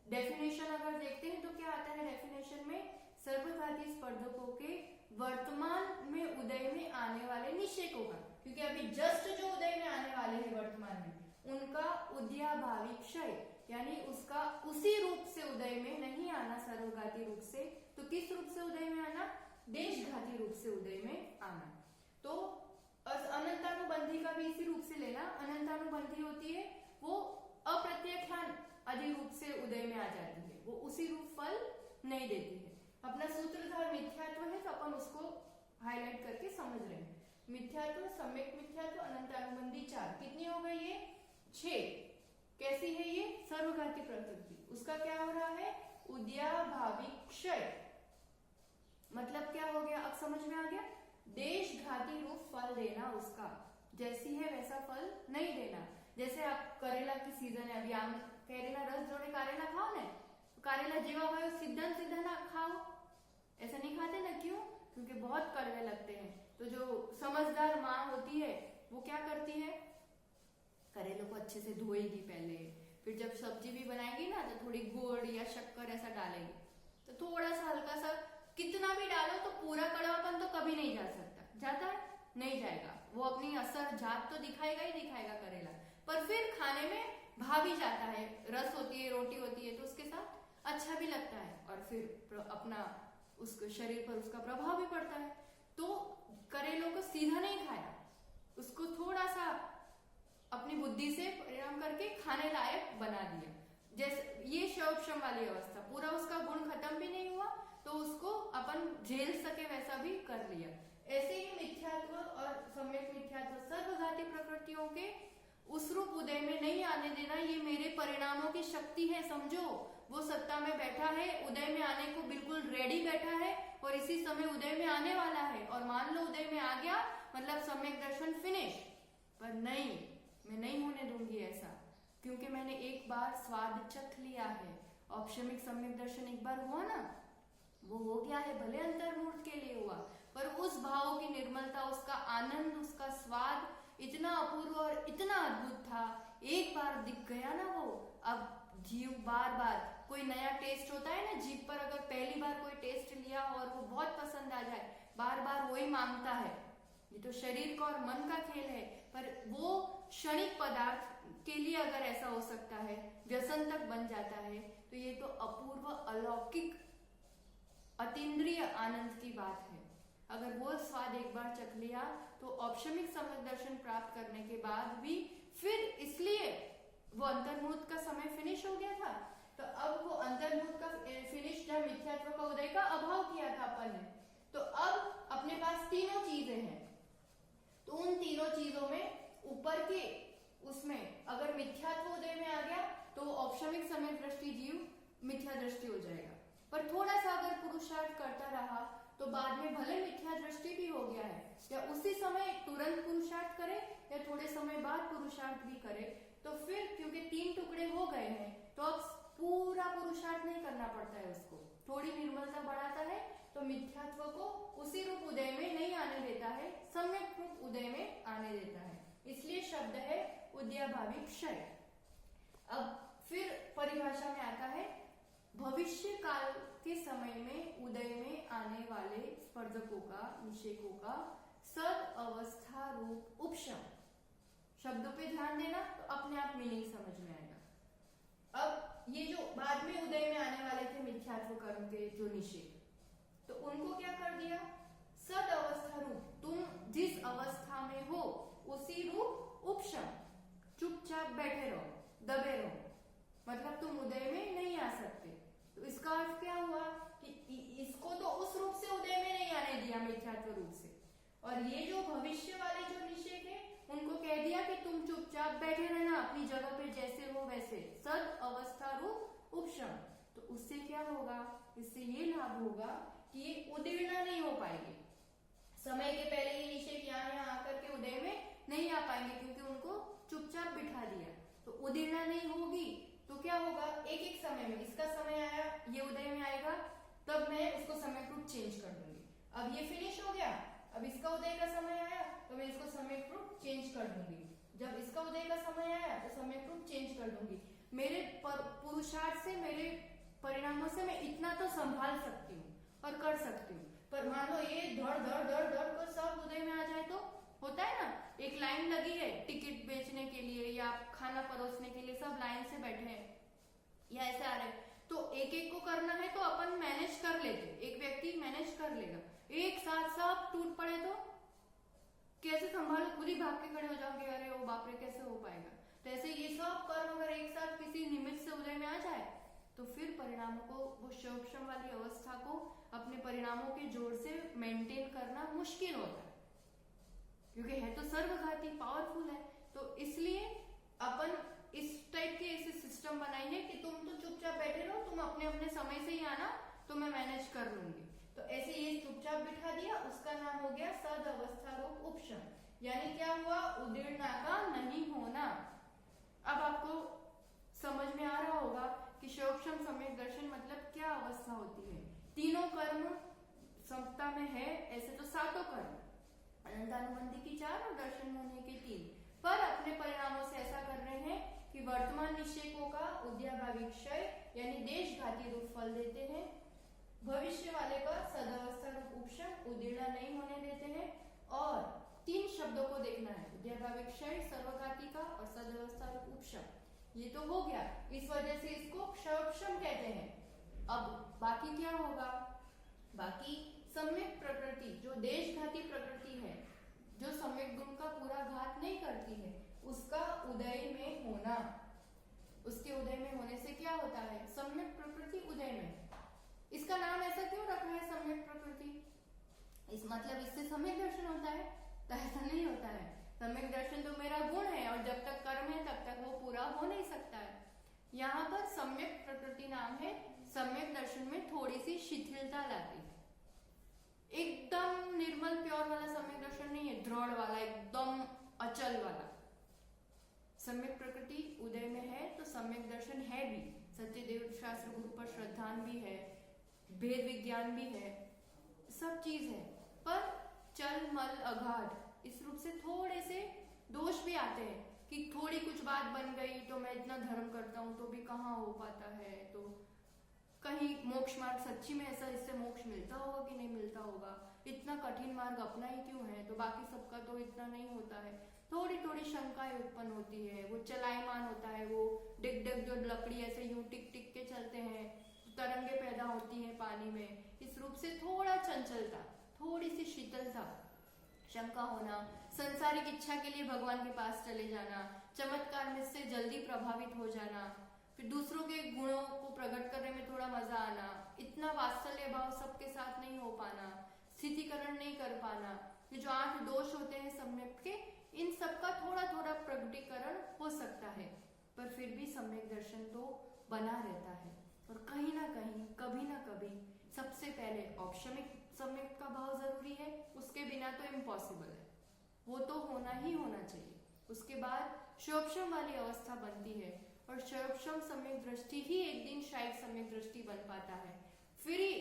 डेफिनेशन अगर देखते हैं तो क्या आता है डेफिनेशन में, सर्वघाती स्पर्धकों के वर्तमान में उदय में आने वाले निषेकों का, क्योंकि अभी जस्ट जो उदय में आने वाले हैं वर्तमान में, उनका उद्याभावी क्षय, यानी उसका उसी रूप से उदय में नहीं आना सर्वघाती रूप से, तो किस रूप से उदय में आना, देशघाती रूप से उदय में आना। तो अनंतानुबंधी का भी इसी रूप से लेना, अनंतानुबंधी होती है वो अप्रत्याख्यान आदि रूप से उदय में आ जाती है, वो उसी रूप फल नहीं देती है। अपना सूत्रधार मिथ्यात्व है तो अपन उसको हाईलाइट करके समझ रहे हैं। मिथ्यात्व, सम्यक मिथ्यात्व, अनंतानुबंधी 4, कितनी हो गई ये 6। कैसी है ये, सर्वघाती प्रकृति, उसका क्या हो रहा है, उद्याभावी क्षय। मतलब क्या हो गया, अब समझ में आ गया, देशघाती रूप फल देना, उसका जैसी है वैसा फल नहीं देना। जैसे आप करेला की सीजन है, अभी आम करेला रस जोड़े कारेला खाओ ना, कारेला जेवा भाई सीधा सीधा ना खाओ, ऐसा नहीं खाते ना, क्यों, क्योंकि बहुत कड़वे लगते हैं। तो जो समझदार माँ होती है वो क्या करती है, करेलों को अच्छे से धोएगी पहले, फिर जब सब्जी भी बनाएगी ना तो थोड़ी गुड़ या शक्कर ऐसा डालेगी, तो थोड़ा सा हल्का सा, कितना भी डालो तो पूरा कड़वापन तो कभी नहीं जा सकता, जाता है नहीं जाएगा, वो अपनी असर जात तो दिखाएगा ही दिखाएगा करेला, पर फिर खाने में भा भी जाता है, रस होती है, रोटी होती है, तो उसके साथ अच्छा भी लगता है, और फिर अपना उसको शरीर पर उसका प्रभाव भी पड़ता है। तो करेलों को सीधा नहीं खाया, उसको थोड़ा सा अपनी बुद्धि से परिणाम करके खाने लायक बना दिया। जैसे ये शौक्षम वाली अवस्था, पूरा उसका गुण खत्म भी नहीं हुआ तो उसको अपन झेल सके वैसा भी कर लिया। ऐसे ही मिथ्यात्व और सम्यक मिथ्यात्व, सर्वघाती प्रकृतियों के उस रूप उदय में नहीं आने देना, ये मेरे परिणामों की शक्ति है, समझो। वो सत्ता में बैठा है, उदय में आने को बिल्कुल रेडी बैठा है और इसी समय उदय में आने वाला है, और मान लो उदय में आ गया मतलब सम्यक दर्शन फिनिश, पर नहीं, मैं नहीं होने दूंगी ऐसा, क्योंकि मैंने एक बार स्वाद चख लिया है। औपशमिक सम्यक दर्शन एक बार हुआ ना, वो हो गया है, भले अंतर्मूर्त के लिए हुआ, पर उस भाव की निर्मलता, उसका आनंद, उसका स्वाद इतना अपूर्व और इतना अद्भुत था, एक बार दिख गया ना वो, अब जीव बार बार, कोई नया टेस्ट होता है ना जीभ पर, अगर पहली बार कोई टेस्ट लिया और वो बहुत पसंद आ जाए, बार बार वही मांगता है। ये तो शरीर का और मन का खेल है, पर वो क्षणिक पदार्थ के लिए अगर ऐसा हो सकता है, व्यसन तक बन जाता है, तो ये तो अपूर्व, अलौकिक, अतीन्द्रिय आनंद की बात है। अगर वो स्वाद एक बार चख लिया तो औपशमिक सम्यक दर्शन प्राप्त करने के बाद भी फिर, इसलिए वो अंतर्मुहूर्त का समय फिनिश हो गया था, तो अब वो अंतर्मुहूर्त का फिनिश जब मिथ्यात्व का उदय का अभाव किया था अपन ने, तो अब अपने पास तीनों चीजें हैं, तो उन तीनों चीजों में ऊपर के उसमें अगर मिथ्यात्व उदय में आ गया तो औपशमिक सम्यक दृष्टि जीव मिथ्या दृष्टि हो जाएगा। पर थोड़ा सा अगर पुरुषार्थ करता रहा तो बाद में भले मिथ्या दृष्टि भी हो गया है, या उसी समय तुरंत पुरुषार्थ करे या थोड़े समय बाद पुरुषार्थ भी करे, तो फिर क्योंकि 3 टुकड़े हो गए हैं, तो अब पूरा पुरुषार्थ नहीं करना पड़ता है उसको, थोड़ी निर्मलता बढ़ाता है तो मिथ्यात्व को उसी रूप उदय में नहीं आने देता है, सम्यक रूप उदय में आने देता है। इसलिए शब्द है उद्याभावी क्षय। अब फिर परिभाषा में आता है भविष्य काल के समय में उदय में आने वाले स्पर्धकों का, निषेकों का सद अवस्था रूप उपशम। शब्दों पे ध्यान देना तो अपने आप मीनिंग समझ में आएगा। अब ये जो बाद में उदय में आने वाले थे मिथ्यात्व कर्म के जो निषेक, तो उनको क्या कर दिया, सद अवस्था रूप, तुम जिस अवस्था में हो उसी रूप उपशम, चुपचाप बैठे रहो, दबे रहो, मतलब तुम उदय में नहीं आ सकते। तो इसका अर्थ क्या हुआ कि इसको तो उस रूप से उदय में नहीं आने दिया मिथ्यात्व रूप से, और ये जो भविष्य वाले जो निषेक है उनको कह दिया कि तुम चुपचाप बैठे रहना अपनी जगह पे जैसे हो वैसे, सद अवस्था रूप उपशम। तो उससे क्या होगा, इससे ये लाभ होगा कि ये उदीर्ण नहीं हो पाएंगे, समय के पहले ये निषेक यहाँ आकर के उदय में नहीं आ पाएंगे क्योंकि उनको चुपचाप बिठा दिया। तो उदीर्ण नहीं होगी तो क्या होगा, एक एक समय में, इसका समय आया ये उदय में आएगा तब मैं उसको समय रूप चेंज कर दूंगी। अब ये फिनिश हो गया, अब इसका उदय का समय आया तो मैं इसको समय रूप चेंज कर दूंगी, जब इसका उदय का समय आया तो समय रूप चेंज कर दूंगी। मेरे पुरुषार्थ से, मेरे परिणामों से मैं इतना तो संभाल सकती हूँ और कर सकती हूँ, पर मान लो ये धड़ धड़ धड़ धड़ कर सब उदय में आ जाए तो होता है ना, एक लाइन लगी है टिकट बेचने के लिए या खाना परोसने के लिए, सब लाइन से बैठे हैं या ऐसे आ रहे हैं, तो एक एक को करना है तो अपन मैनेज कर लेते, एक व्यक्ति मैनेज कर लेगा। एक साथ सब टूट पड़े तो कैसे संभालो, खुद ही भाग के खड़े हो जाओगे, अरे ओ बाप रे कैसे हो पाएगा। तो ऐसे ये सब कर्म अगर एक साथ किसी निमित्त से उदय में आ जाए तो फिर परिणामों को, वो शोभशम वाली अवस्था को अपने परिणामों के जोर से मेंटेन करना मुश्किल होता है, क्योंकि है तो सर्वघाती, पावरफुल है। तो इसलिए अपन इस टाइप के ऐसे सिस्टम बनाएंगे कि तुम तो चुपचाप बैठे रहो, तुम अपने अपने समय से ही आना तो मैं मैनेज कर लूंगी। तो ऐसे ये चुपचाप बिठा दिया, उसका नाम हो गया सद अवस्था रूप उपशम, यानी क्या हुआ, उदीर्णा का नहीं होना। अब आपको समझ में आ रहा होगा कि शोभशम सम्यक दर्शन मतलब क्या अवस्था होती है। तीनों कर्म समता में है, ऐसे तो सातों कर्म, अनंतानुबंधी की 4 और दर्शन होने के 3, पर अपने परिणामों से ऐसा कर रहे हैं कि वर्तमान निषेकों का उद्याभावी क्षय यानी देशघाती रूप फल देते हैं, भविष्य वाले का सदावस्था रूप उपशम, उदीर्ण नहीं होने देते हैं, और 3 शब्दों को देखना है, उद्याभावी क्षय, सर्वघाती का और सदावस्था रूप उपशम। ये तो हो गया, इस वजह से इसको क्षयोपशम कहते हैं। अब बाकी क्या होगा, बाकी सम्यक प्रकृति जो देशघाती प्रकृति है, जो सम्यक गुण का पूरा घात नहीं करती है, उसका उदय में होना। उसके उदय में होने से क्या होता है, सम्यक प्रकृति उदय में। इसका नाम ऐसा क्यों रखा है सम्यक प्रकृति, इस मतलब इससे सम्यक दर्शन होता है, तो ऐसा नहीं होता है। सम्यक दर्शन तो मेरा गुण है और जब तक कर्म है तब तक वो पूरा हो नहीं सकता है। यहाँ पर सम्यक प्रकृति नाम है, सम्यक दर्शन में थोड़ी सी शिथिलता लाती है, एकदम निर्मल प्योर वाला सम्यक दर्शन नहीं है, दृढ़ वाला, एकदम अचल वाला। सम्यक प्रकृति उदय में है तो सम्यक दर्शन है भी, सत्यदेव शास्त्र गुरु पर श्रद्धान भी है, भेद विज्ञान भी है, सब चीज है, पर चल मल अगाध इस रूप से थोड़े से दोष भी आते हैं कि थोड़ी कुछ बात बन गई तो मैं इतना धर्म करता हूं तो भी कहाँ हो पाता है, तो कहीं मोक्ष मार्ग सच्ची में ऐसा, इससे मोक्ष मिलता होगा कि नहीं मिलता होगा, इतना कठिन मार्ग अपना ही क्यों है, तो बाकी सबका तो इतना नहीं होता है, थोड़ी थोड़ी शंकाएं उत्पन्न होती है। वो चलायमान होता है, वो डिग डिग जो लकड़ी ऐसे यूं टिक टिक के चलते हैं, तरंगे पैदा होती हैं पानी में, इस रूप से थोड़ा चंचलता, थोड़ी सी शीतलता, शंका होना, संसारिक इच्छा के लिए भगवान के पास चले जाना, चमत्कार में से जल्दी प्रभावित हो जाना, फिर दूसरों के गुणों को प्रकट करने में थोड़ा मजा आना, इतना वात्सल्य भाव सबके साथ नहीं हो पाना, स्थितिकरण नहीं कर पाना, ये जो 8 दोष होते हैं सम्यक के, इन सबका थोड़ा थोड़ा प्रकटीकरण हो सकता है, पर फिर भी सम्यक दर्शन तो बना रहता है। और कहीं ना कहीं, कभी ना कभी, सबसे पहले औपशमिक सम्यक का भाव जरूरी है, उसके बिना तो इम्पॉसिबल है, वो तो होना ही होना चाहिए। उसके बाद शोभशम वाली अवस्था बनती है, और क्षयोक्षम सम्यक दृष्टि ही एक दिन शायद सम्यक दृष्टि बन पाता है, फिर ही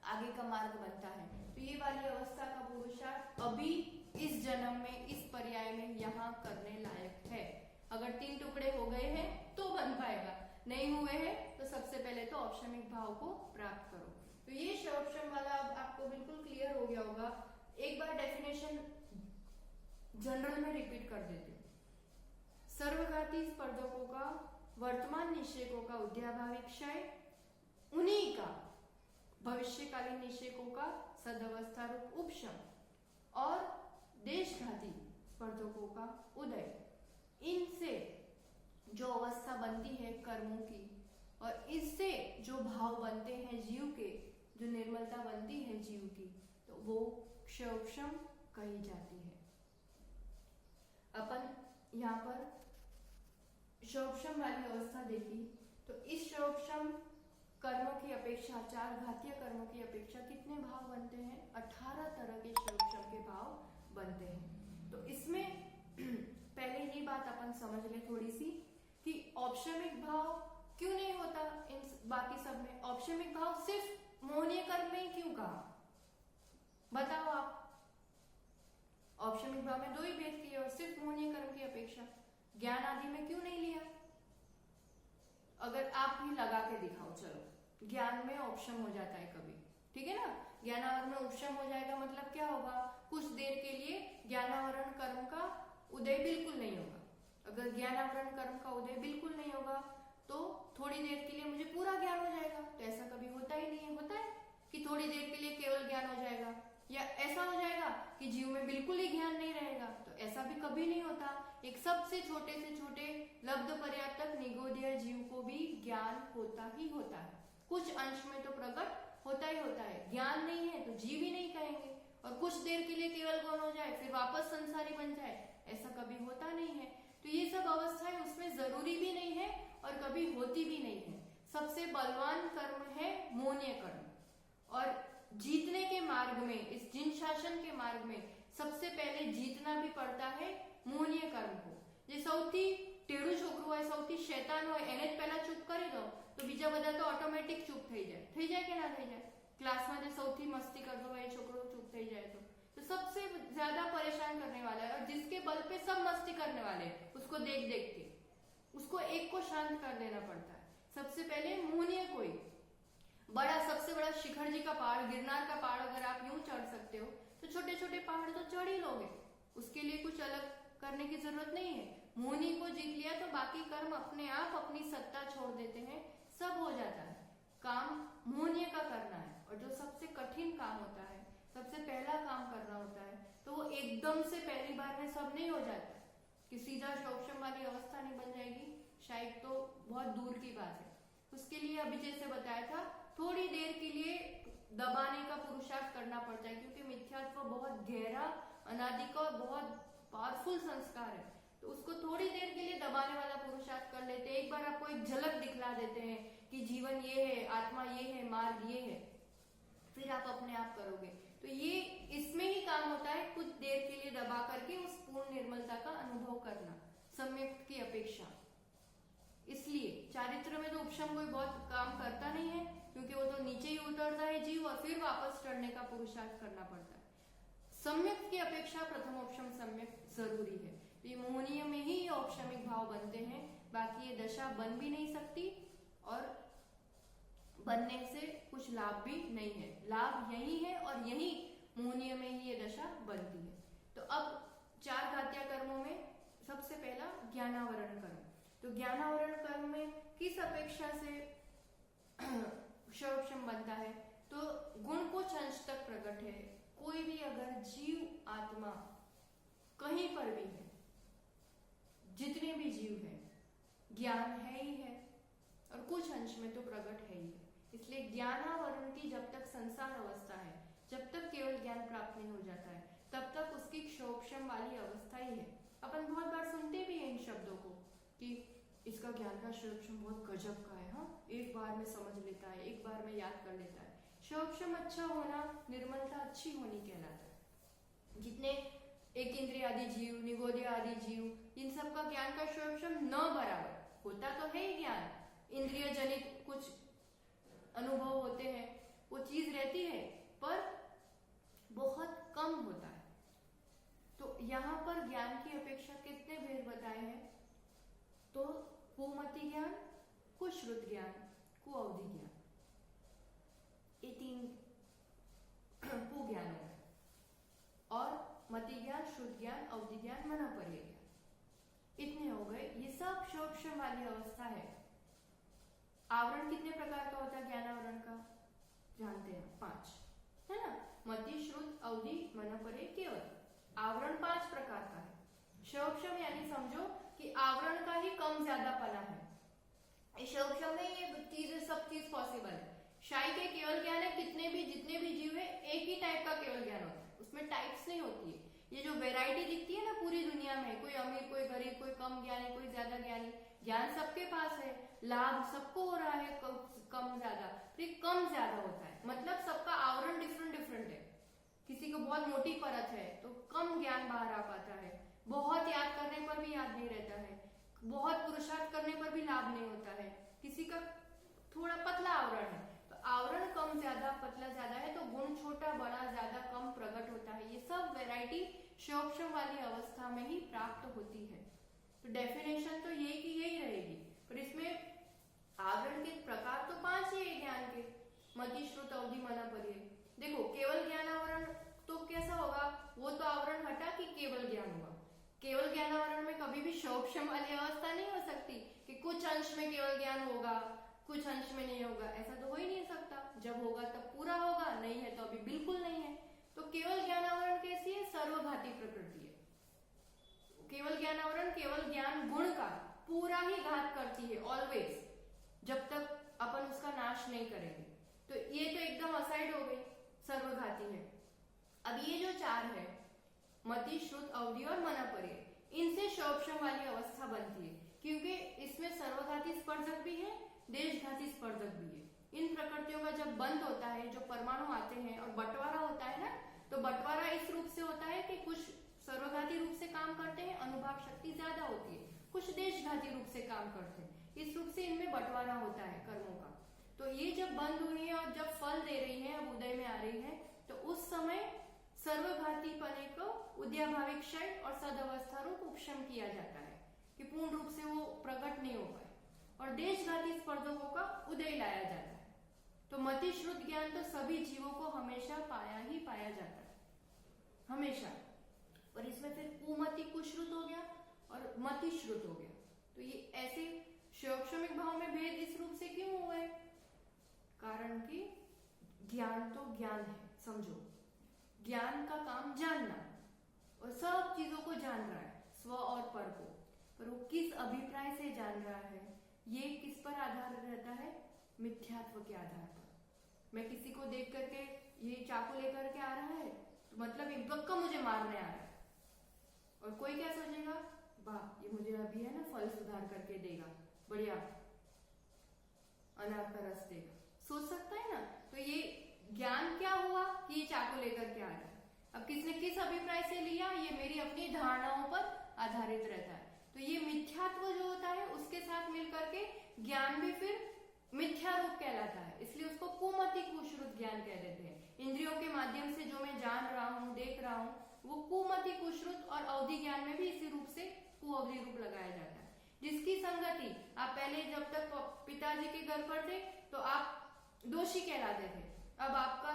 आगे का मार्ग बनता है। तो ये वाली अवस्था का पुरुषार्थ अभी इस जन्म में, इस पर्याय में यहाँ करने लायक है। अगर 3 टुकड़े हो गए हैं तो बन पाएगा, नहीं हुए हैं तो सबसे पहले तो औपशमिक भाव को प्राप्त करो। तो ये क्षयोक्षम वाला अब आपको बिल्कुल क्लियर हो गया होगा। एक बार डेफिनेशन जनरल में रिपीट कर देते हैं। सर्वघाती स्पर्धकों का वर्तमान निषेकों का उद्याभावी क्षय, उन्हीं का भविष्यकालीन निषेकों का सदवस्था रूप उपशम और देशघाती स्पर्धकों का उदय, इनसे जो अवस्था बनती है कर्मों की और इससे जो भाव बनते हैं जीव के, जो निर्मलता बनती है जीव की, तो वो क्षयोक्षम कही जाती है। अपन यहाँ पर क्षयोक्षम वाली अवस्था देखी, तो इस क्षयोक्षम कर्मों की अपेक्षा, 4 घातीय कर्मों की अपेक्षा कितने भाव बनते हैं? 18 तरह के क्षयोक्षम के भाव बनते हैं। तो इसमें पहले ये बात अपन समझ ले थोड़ी सी कि औपशमिक भाव क्यों नहीं होता इन बाकी सब में? औपशमिक भाव सिर्फ मोहनीय कर्म में ही क्यों कहा? बताओ आप। औपशमिक भाव में 2 ही भेद किए और सिर्फ मोहनीय कर्म की अपेक्षा ज्ञान आदि में क्यों नहीं लिया? अगर आप ही लगा के दिखाओ, चलो ज्ञान में उपशम हो जाता है कभी, ठीक है ना? ज्ञानावरण में उपशम हो जाएगा मतलब क्या होगा? कुछ देर के लिए ज्ञानावरण कर्म का उदय बिल्कुल नहीं होगा। अगर ज्ञानावरण कर्म का उदय बिल्कुल नहीं होगा तो थोड़ी देर के लिए मुझे पूरा ज्ञान हो जाएगा, तो ऐसा कभी होता ही नहीं है। होता है कि थोड़ी देर के लिए केवल ज्ञान हो जाएगा, या ऐसा हो जाएगा कि जीव में बिल्कुल ही ज्ञान नहीं रहेगा, तो ऐसा भी कभी नहीं होता। एक सबसे छोटे से छोटे लब्ध पर्याप्त तक निगोदीय जीव को भी ज्ञान होता ही होता है, कुछ अंश में तो प्रकट होता ही होता है। ज्ञान नहीं है तो जीव ही नहीं कहेंगे, और कुछ देर के लिए केवल गौण हो जाए फिर वापस संसारी बन जाए, ऐसा कभी होता नहीं है। तो ये सब अवस्थाएं उसमें जरूरी भी नहीं है और कभी होती भी नहीं है। सबसे बलवान कर्म है मोहनीय कर्म, और जीतने के मार्ग में, इस जिन शासन के मार्ग में सबसे पहले जीतना भी पड़ता है मोहनीय कर्म को। જે સૌથી ટેઢું છોકરું હોય, સૌથી શૈતાન હોય, એને જ પહેલા ચૂપ કરી દો તો બીજા બધા તો ઓટોમેટિક ચૂપ થઈ જાય કે ના થઈ જાય? ક્લાસમાં જે સૌથી મસ્તી કરતો હોય એ છોકરો ચૂપ થઈ જાય तो सबसे ज्यादा परेशान करने वाला है, और जिसके बल पे सब मस्ती करने वाले हैं उसको देख देख के उसको एक को शांत कर देना पड़ता है। सबसे पहले मोहनीय कोई बड़ा, सबसे बड़ा शिखर जी का पहाड़, गिरनार का पहाड़ अगर आप यूं चढ़ सकते हो तो छोटे छोटे पहाड़ तो चढ़ ही लोगे, उसके लिए कुछ अलग करने की जरूरत नहीं है। मोहनी को जीत लिया तो बाकी कर्म अपने आप अपनी सत्ता छोड़ देते हैं, सब हो जाता है। काम मोहनीय का करना है, और जो सबसे कठिन काम होता है, सबसे पहला काम करना होता है, तो वो एकदम से पहली बार में सब नहीं हो जाता कि सीधा क्षयोक्षम वाली अवस्था नहीं बन जाएगी, शायद तो बहुत दूर की बात है। उसके लिए अभी जैसे बताया था, थोड़ी देर के लिए दबाने का पुरुषार्थ करना पड़ता है, क्योंकि मिथ्यात्व बहुत गहरा, अनादि का बहुत पावरफुल संस्कार है, तो उसको थोड़ी देर के लिए दबाने वाला पुरुषार्थ कर लेते हैं। एक बार आपको एक झलक दिखला देते हैं कि जीवन ये है, आत्मा ये है, मार्ग ये है, फिर आप अपने आप करोगे। तो ये इसमें ही काम होता है, कुछ देर के लिए दबा करके उस पूर्ण निर्मलता का अनुभव करना सम्यक की अपेक्षा। इसलिए चारित्र में तो उपशम कोई बहुत काम करता नहीं है, क्योंकि वो तो नीचे ही उतरता है जीव और फिर वापस चढ़ने का पुरुषार्थ करना पड़ता है। सम्यक की अपेक्षा प्रथमोपशम सम्यक जरूरी है। तो ये मोहनीय में ही ये औपशमिक भाव बनते हैं, बाकी ये दशा बन भी नहीं सकती और बनने से कुछ लाभ भी नहीं है। लाभ यही है और यही मोहनीय में ही ये दशा बनती है। तो अब 4 घातीय कर्मों में सबसे पहला ज्ञानावरण कर्म। तो ज्ञानावरण कर्म में किस अपेक्षा से क्षयोक्षम बनता है? तो गुण कुछ अंश तक प्रकट है। कोई भी अगर जीव आत्मा कहीं पर भी है, जितने भी जीव है, ज्ञान है ही है और कुछ अंश में तो प्रकट है ही है। इसलिए ज्ञानावरण की जब तक संसार अवस्था है, जब तक केवल ज्ञान प्राप्त नहीं हो जाता है, तब तक उसकी क्षयोक्षम वाली अवस्था ही है। अपन बहुत बार सुनते भी हैं इन शब्दों को कि इसका ज्ञान का क्षयोक्षम बहुत गजब का है, हाँ, एक बार में समझ लेता है, एक बार में याद कर लेता है। क्षयोक्षम अच्छा होना, निर्मलता अच्छी होनी कहलाता है। जितने एक इंद्रिय आदि जीव, निगोदीय आदि जीव, इन सब का ज्ञान का क्षयोक्षम न बराबर, होता तो है ही ज्ञान, इंद्रिय जनित कुछ अनुभव होते हैं, वो चीज रहती है, पर बहुत कम होता है। तो यहाँ पर ज्ञान की अपेक्षा कितने भेद बताए हैं? तो कुमति ज्ञान, कुश्रुत ज्ञान, कुअवधि ज्ञान, ये 3 कुज्ञान हो गए। और मति ज्ञान, श्रुत ज्ञान, अवधि ज्ञान, मनोपर्य ज्ञान, इतने हो गए। ये सब शोक्षम वाली अवस्था है। आवरण कितने प्रकार का होता है ज्ञानावरण का? जानते हैं, 5 है ना? मति, श्रुत, अवधि, मनोपर्य, केवल। आवरण 5 प्रकार का है। शोक्षम यानी समझो कि आवरण का ही कम ज्यादा पना है। शोक्षम में ये चीज सब चीज पॉसिबल है। शाई के केवल ज्ञान है, कितने भी जितने भी जीव है एक ही टाइप का केवल ज्ञान होता है, उसमें टाइप्स नहीं होती है। ये जो वैरायटी दिखती है ना पूरी दुनिया में, कोई अमीर कोई गरीब, कोई कम ज्ञानी कोई ज्यादा ज्ञानी, ज्ञान सबके पास है, लाभ सबको हो रहा है, कम ज्यादा, फिर कम ज्यादा होता है, मतलब सबका आवरण डिफरेंट डिफरेंट है। किसी को बहुत मोटी परत है तो कम ज्ञान बाहर आ पाता है, बहुत याद करने पर भी याद नहीं रहता है, बहुत पुरुषार्थ करने पर भी लाभ नहीं होता है, किसी का थोड़ा पतला आवरण है, तो आवरण कम ज्यादा पतला ज्यादा है तो गुण छोटा बड़ा ज्यादा कम प्रकट होता है। ये सब वैरायटी शोक्षम वाली अवस्था में ही प्राप्त होती है। तो डेफिनेशन तो ये की यही रहेगी, पर इसमें आवरण के प्रकार तो 5 ही है ज्ञान के, मति, श्रुत, अवधि, मनोपर्य। देखो केवल ज्ञान आवरण तो कैसा होगा, वो तो आवरण हटा कि केवल ज्ञान हुआ। केवल ज्ञान आवरण में कभी भी शोक्षम वाली अवस्था नहीं हो सकती कि कुछ अंश में केवल ज्ञान होगा कुछ अंश में नहीं होगा, ऐसा तो हो ही नहीं सकता। जब होगा तब पूरा होगा, नहीं है तो अभी बिल्कुल नहीं है। तो केवल ज्ञान आवरण कैसी है? सर्वघाती प्रकृति है। केवल ज्ञान आवरण केवल ज्ञान गुण का पूरा ही घात करती है ऑलवेज, जब तक अपन उसका नाश नहीं करेंगे। तो ये तो एकदम असाइड हो गई, सर्वघाती है। अब ये जो 4 है, मति, श्रुत, अवधि और मनोपर्य, इनसे शोक्षम वाली अवस्था बनती है, क्योंकि इसमें सर्वघाती स्पर्शक भी है, देशघाती स्पर्शक भी है। इन प्रकृतियों का जब बंद होता है, जो परमाणु आते हैं और बंटवारा होता है ना, तो बंटवारा इस रूप से होता है कि कुछ सर्वघाती रूप से काम करते हैं, अनुभाग शक्ति ज्यादा होती है, कुछ देशघाती रूप से काम करते हैं, इस रूप से इनमें बंटवारा होता है कर्मों का। तो ये जब बंद हुई है और जब फल दे रही है, अब उदय में आ रही है, तो उस समय सर्वघाती पने को उद्याभाविक क्षय और सदअवस्था रूप उपशम किया जाता है कि पूर्ण रूप से वो प्रकट नहीं हो पाए, और देशघाती स्पर्धकों का उदय लाया जाता है। तो मति, श्रुत ज्ञान तो सभी जीवों को हमेशा पाया ही पाया जाता है, हमेशा। और इसमें फिर कुमति कुश्रुत हो गया और मति श्रुत हो गया। तो ये ऐसे शोक्षमिक भाव में भेद इस रूप से क्यों हुए? कारण कि ज्ञान तो ज्ञान है, समझो। ज्ञान का काम जानना, और सब चीजों को जान रहा है, स्व और पर को, पर वो किस अभिप्राय से जान रहा है, ये किस पर आधार रहता है? मिथ्यात्व के आधार पर। मैं किसी को देख करके ये चाकू लेकर के आ रहा है तो मतलब एक पक्का मुझे मारने आ रहा है, और कोई क्या सोचेगा, वाह ये मुझे अभी है ना फल सुधार करके देगा, बढ़िया अनार का रस देगा, सोच सकता है ना। तो ये ज्ञान क्या हुआ कि ये चाकू लेकर के आ रहा है। अब किसने किस अभिप्राय से लिया, ये मेरी अपनी धारणाओं पर आधारित रहता है। तो ये मिथ्यात्व जो होता है उसके साथ मिलकर के ज्ञान भी फिर मिथ्या रूप कहलाता है, इसलिए उसको कुमति कुश्रुत ज्ञान कह देते हैं। इंद्रियों के माध्यम से जो मैं जान रहा हूँ, देख रहा हूँ, वो कुमति कुश्रुत, और अवधि ज्ञान में भी इसी रूप से कुअवधि रूप लगाया जाता है। जिसकी संगति, आप पहले जब तक पिताजी के घर पर थे तो आप दोषी कहलाते थे, अब आपका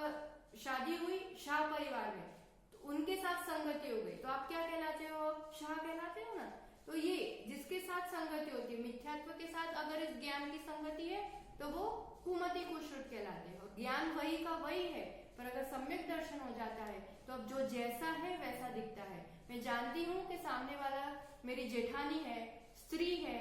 शादी हुई शाह परिवार में तो उनके साथ संगति हो गई, तो आप क्या कहलाते हो? शाह कहलाते हो ना। तो ये जिसके साथ संगति होती है, मिथ्यात्व के साथ अगर इस ज्ञान की संगति है तो वो कुमति कुश्रुत कहलाते हैं। ज्ञान वही का वही है, पर अगर सम्यक दर्शन हो जाता है तो अब जो जैसा है वैसा दिखता है। मैं जानती हूँ कि सामने वाला मेरी जेठानी है, स्त्री है,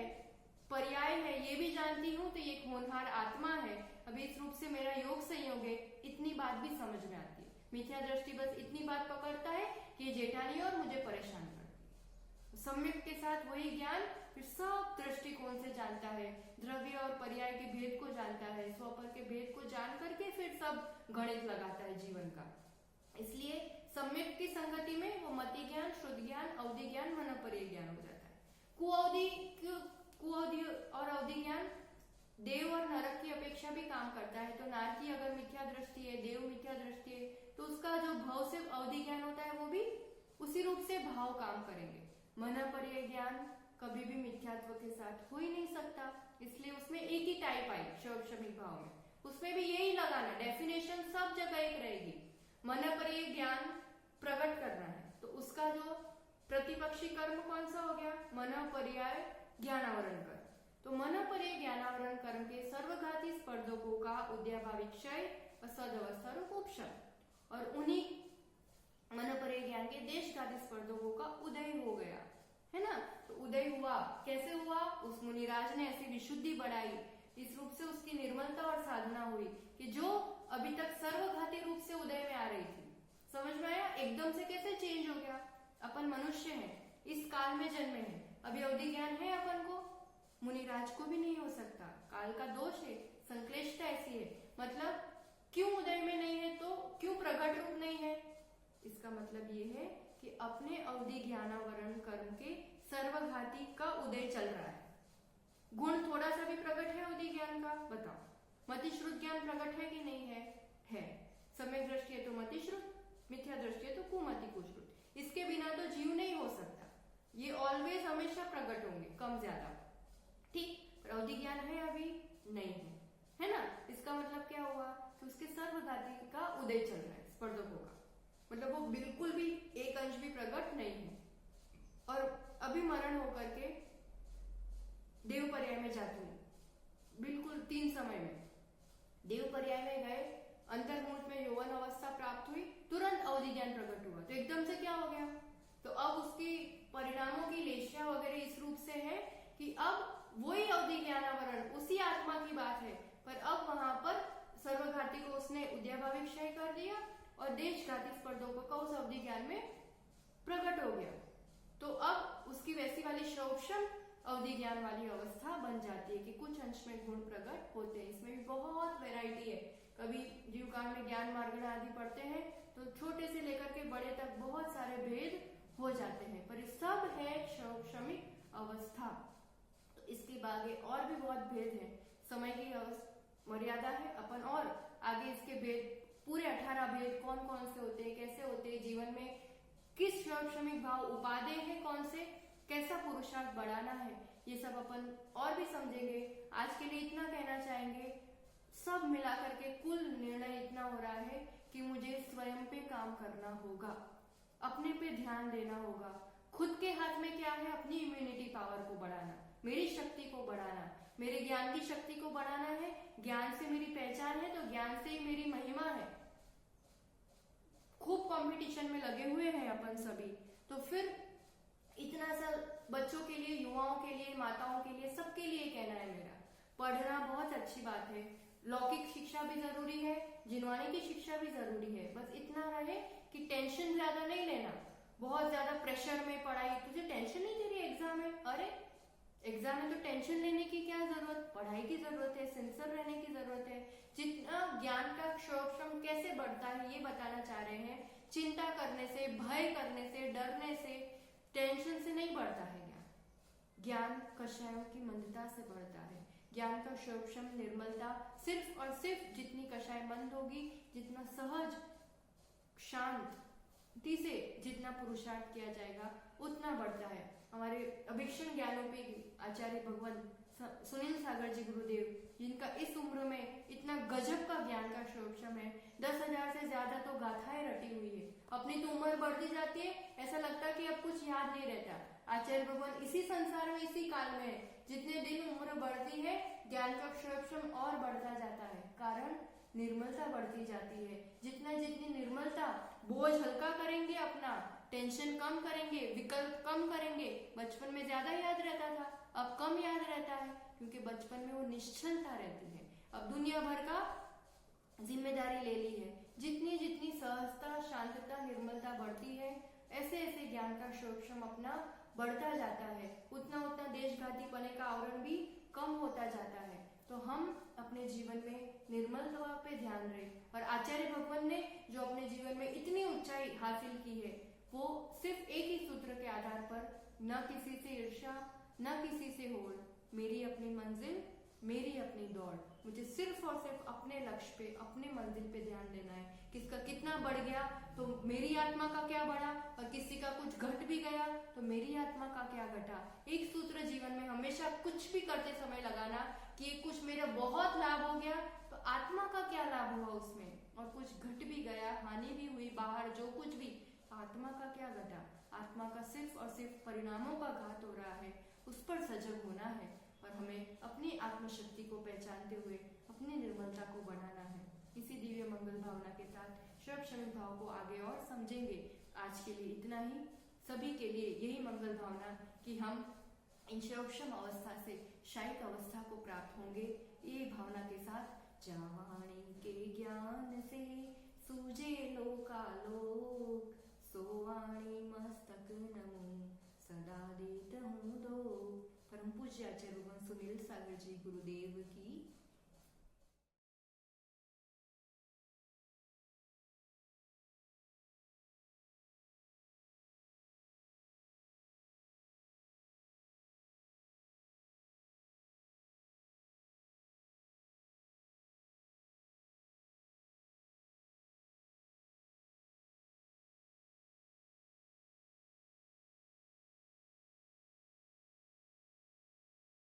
पर्याय है, ये भी जानती हूँ, तो ये एक होनहार आत्मा है, अभी इस रूप से मेरा योग संयोग है, इतनी बात भी समझ में आती है। मिथ्या दृष्टि बस इतनी बात पकड़ता है कि ये जेठानी और मुझे परेशान करती है। सम्यक के साथ वही ज्ञान फिर सब दृष्टिकोण से जानता है, द्रव्य और पर्याय के भेद को जानता है, स्वपर के भेद को जान करके फिर सब गणित लगाता है जीवन का। इसलिए सम्यक की संगति में वो मति ज्ञान, श्रुत ज्ञान, अवधि ज्ञान, मनोपर्य ज्ञान हो जाता है। कुअवधि कुअवधि और अवधि ज्ञान देव और नरक की अपेक्षा भी काम करता है। तो नार की अगर मिथ्या दृष्टि है, देव मिथ्या दृष्टि है, तो उसका जो भाव से अवधि ज्ञान होता है वो भी उसी रूप से भाव काम करेंगे। मन पर्याय ज्ञान कभी भी मिथ्यात्व के साथ हो ही नहीं सकता, इसलिए उसमें एक ही टाइप आई शैवक्षमिक भाव में, उसमें भी यही लगाना, डेफिनेशन सब जगह एक रहेगी। मन पर्याय ज्ञान प्रकट करना है, तो उसका जो प्रतिपक्षी कर्म कौन सा हो गया? मन पर्याय ज्ञानावरण कर्म। तो मन पर्याय ज्ञानावरण कर्म के सर्वघाती स्पर्धकों का उद्याभावी क्षय और सदवस्था रूप उपशम, और उन्हीं मन पर्याय ज्ञान के देशघाती स्पर्धकों का उदय हो गया, है ना। तो उदय हुआ, कैसे हुआ? उस मुनिराज ने ऐसी विशुद्धि बढ़ाई, इस रूप से उसकी निर्मलता और साधना हुई कि जो अभी तक सर्वघाती रूप से उदय में आ रही थी, समझ में आया? एकदम से कैसे चेंज हो गया? अपन मनुष्य हैं, इस काल में जन्मे हैं, अभी अवधि ज्ञान है अपन को, मुनिराज को भी नहीं हो सकता। काल का दोष है, संक्लिष्टता ऐसी है। मतलब क्यों उदय में नहीं है? तो क्यों प्रकट रूप नहीं है? इसका मतलब ये है कि अपने अवधि ज्ञानावरण कर्म के सर्वघाती का उदय चल रहा है। गुण थोड़ा सा भी प्रकट है अवधि ज्ञान का? बताओ। मतिश्रुत ज्ञान प्रकट है कि नहीं है? है। सम्यक दृष्टि है तो मतिश्रुत, मिथ्या दृष्टि है तो कुमति कुश्रुत। इसके बिना तो जीव नहीं हो सकता, ये ऑलवेज हमेशा प्रकट होंगे, कम ज्यादा, ठीक। पर अवधि ज्ञान है अभी नहीं है ना। इसका मतलब क्या हुआ? तो उसके सर्वघाती का उदय चल रहा है, स्पर्धकों का, मतलब वो बिल्कुल भी एक अंश भी प्रकट नहीं है। और अभी मरण होकर के देव पर्याय में जाती हूँ, बिल्कुल 3 समय में देव पर्याय में गए, अंतर्मुहूर्त में यौवन अवस्था प्राप्त हुई, तुरंत अवधि ज्ञान प्रकट हुआ। तो एकदम से क्या हो गया? तो अब उसकी परिणामों की लेशिया वगैरह इस रूप से है कि अब वही अवधि ज्ञानावरण, उसी आत्मा की बात है, पर अब वहां पर सर्वघाती को उसने उद्याभावी क्षय कर दिया और देशघाती स्पर्धकों का उस अवधि ज्ञान में प्रकट हो गया। तो अब उसकी वैसी वाली शौक्षम अवधि ज्ञान वाली अवस्था बन जाती है कि कुछ अंश में गुण प्रकट होते हैं। इसमें भी बहुत वैरायटी है। कभी जीवकांड में ज्ञान मार्गण आदि पढ़ते हैं तो छोटे से लेकर के बड़े तक बहुत सारे भेद हो जाते हैं, पर सब है शौक्षमिक अवस्था। तो इसके आगे और भी बहुत भेद है, समय की मर्यादा है, अपन और आगे इसके भेद पूरे 18 भेद कौन कौन से होते हैं, कैसे होते हैं, जीवन में किस शौक्षमिक भाव उपादेय है, कौन से, कैसा पुरुषार्थ बढ़ाना है, ये सब अपन और भी समझेंगे। आज के लिए इतना कहना चाहेंगे, सब मिला करके कुल निर्णय इतना हो रहा है कि मुझे स्वयं पे काम करना होगा, अपने पे ध्यान देना होगा। खुद के हाथ में क्या है? अपनी इम्यूनिटी पावर को बढ़ाना, मेरी शक्ति को बढ़ाना, मेरे ज्ञान की शक्ति को बढ़ाना है। ज्ञान से मेरी पहचान है तो ज्ञान से ही मेरी महिमा है। खूब कंपटीशन में लगे हुए हैं अपन सभी, तो फिर इतना सा बच्चों के लिए, युवाओं के लिए, माताओं के लिए, सबके लिए कहना है मेरा, पढ़ना बहुत अच्छी बात है, लौकिक शिक्षा भी जरूरी है, जिनवाने की शिक्षा भी जरूरी है। बस इतना रहे कि टेंशन ज्यादा नहीं लेना, बहुत ज्यादा प्रेशर में पढ़ाई, तुझे टेंशन नहीं, तेरी एग्जाम है, अरे एग्जाम में तो टेंशन लेने की क्या जरूरत, पढ़ाई की जरूरत है, सिंसियर रहने की जरूरत है। जितना ज्ञान का शौक्षम कैसे बढ़ता है ये बताना चाह रहे हैं। चिंता करने से, भय करने से, डरने से, टेंशन से नहीं बढ़ता है ज्ञान। ज्ञान कषायों की मंदता से बढ़ता है। ज्ञान का शौक्षम, निर्मलता सिर्फ और सिर्फ जितनी कषाय मंद होगी, जितना सहज शांति से जितना पुरुषार्थ किया जाएगा उतना बढ़ता है। हमारे अभिक्षण ज्ञानों पे आचार्य भगवान सुनील सागर जी गुरुदेव, जिनका इस उम्र में इतना गजब का ज्ञान का शौक्षम है, 10,000 से ज्यादा तो गाथाएं रटी हुई है। अपनी तो उम्र बढ़ती जाती है, ऐसा लगता है कि अब कुछ याद नहीं रहता। आचार्य भगवान इसी संसार में, इसी काल में है, जितने दिन उम्र बढ़ती है ज्ञान का शौक्षम और बढ़ता जाता है, कारण निर्मलता बढ़ती जाती है। जितना जितनी निर्मलता, बोझ हल्का करेंगे अपना, टेंशन कम करेंगे, विकल्प कम करेंगे। बचपन में ज्यादा याद रहता था, अब कम याद रहता है, क्योंकि बचपन में वो निश्चलता रहती है, अब दुनिया भर का जिम्मेदारी ले ली है। जितनी जितनी सहजता, शांतता, निर्मलता बढ़ती है, ऐसे ऐसे ज्ञान का शौक्षम अपना बढ़ता जाता है, उतना उतना देशघातीपने का आवरण भी कम होता जाता है। तो हम अपने जीवन में निर्मलता पे ध्यान रहे। और आचार्य भगवान ने जो अपने जीवन में इतनी ऊंचाई हासिल की है, वो सिर्फ एक ही सूत्र के आधार पर, न किसी से ईर्ष्या, न किसी से होड़, मेरी अपनी मंजिल, मेरी अपनी दौड़। मुझे सिर्फ और सिर्फ अपने लक्ष्य पे, अपने मंजिल पे ध्यान देना है। किसका कितना बढ़ गया तो मेरी आत्मा का क्या बढ़ा, और किसी का कुछ घट भी गया तो मेरी आत्मा का क्या घटा। एक सूत्र जीवन में हमेशा कुछ भी करते समय लगाना कि ये कुछ मेरा बहुत लाभ हो गया तो आत्मा का क्या लाभ हुआ उसमें, और कुछ घट भी गया, हानि भी हुई बाहर, जो कुछ भी, आत्मा का क्या घटा। आत्मा का सिर्फ और सिर्फ परिणामों का घात हो रहा है, उस पर सजग होना है और हमें अपनी आत्मशक्ति को पहचानते हुए अपनी निर्मलता को बढ़ाना है। इसी दिव्य मंगल भावना के साथ शर्व शमित भाव को आगे और समझेंगे। आज के लिए इतना ही। सभी के लिए यही मंगल भावना कि हम इन शर्वक्षम अवस्था से शायिक अवस्था को प्राप्त होंगे। ये भावना के साथ, जावाणी के ज्ञान से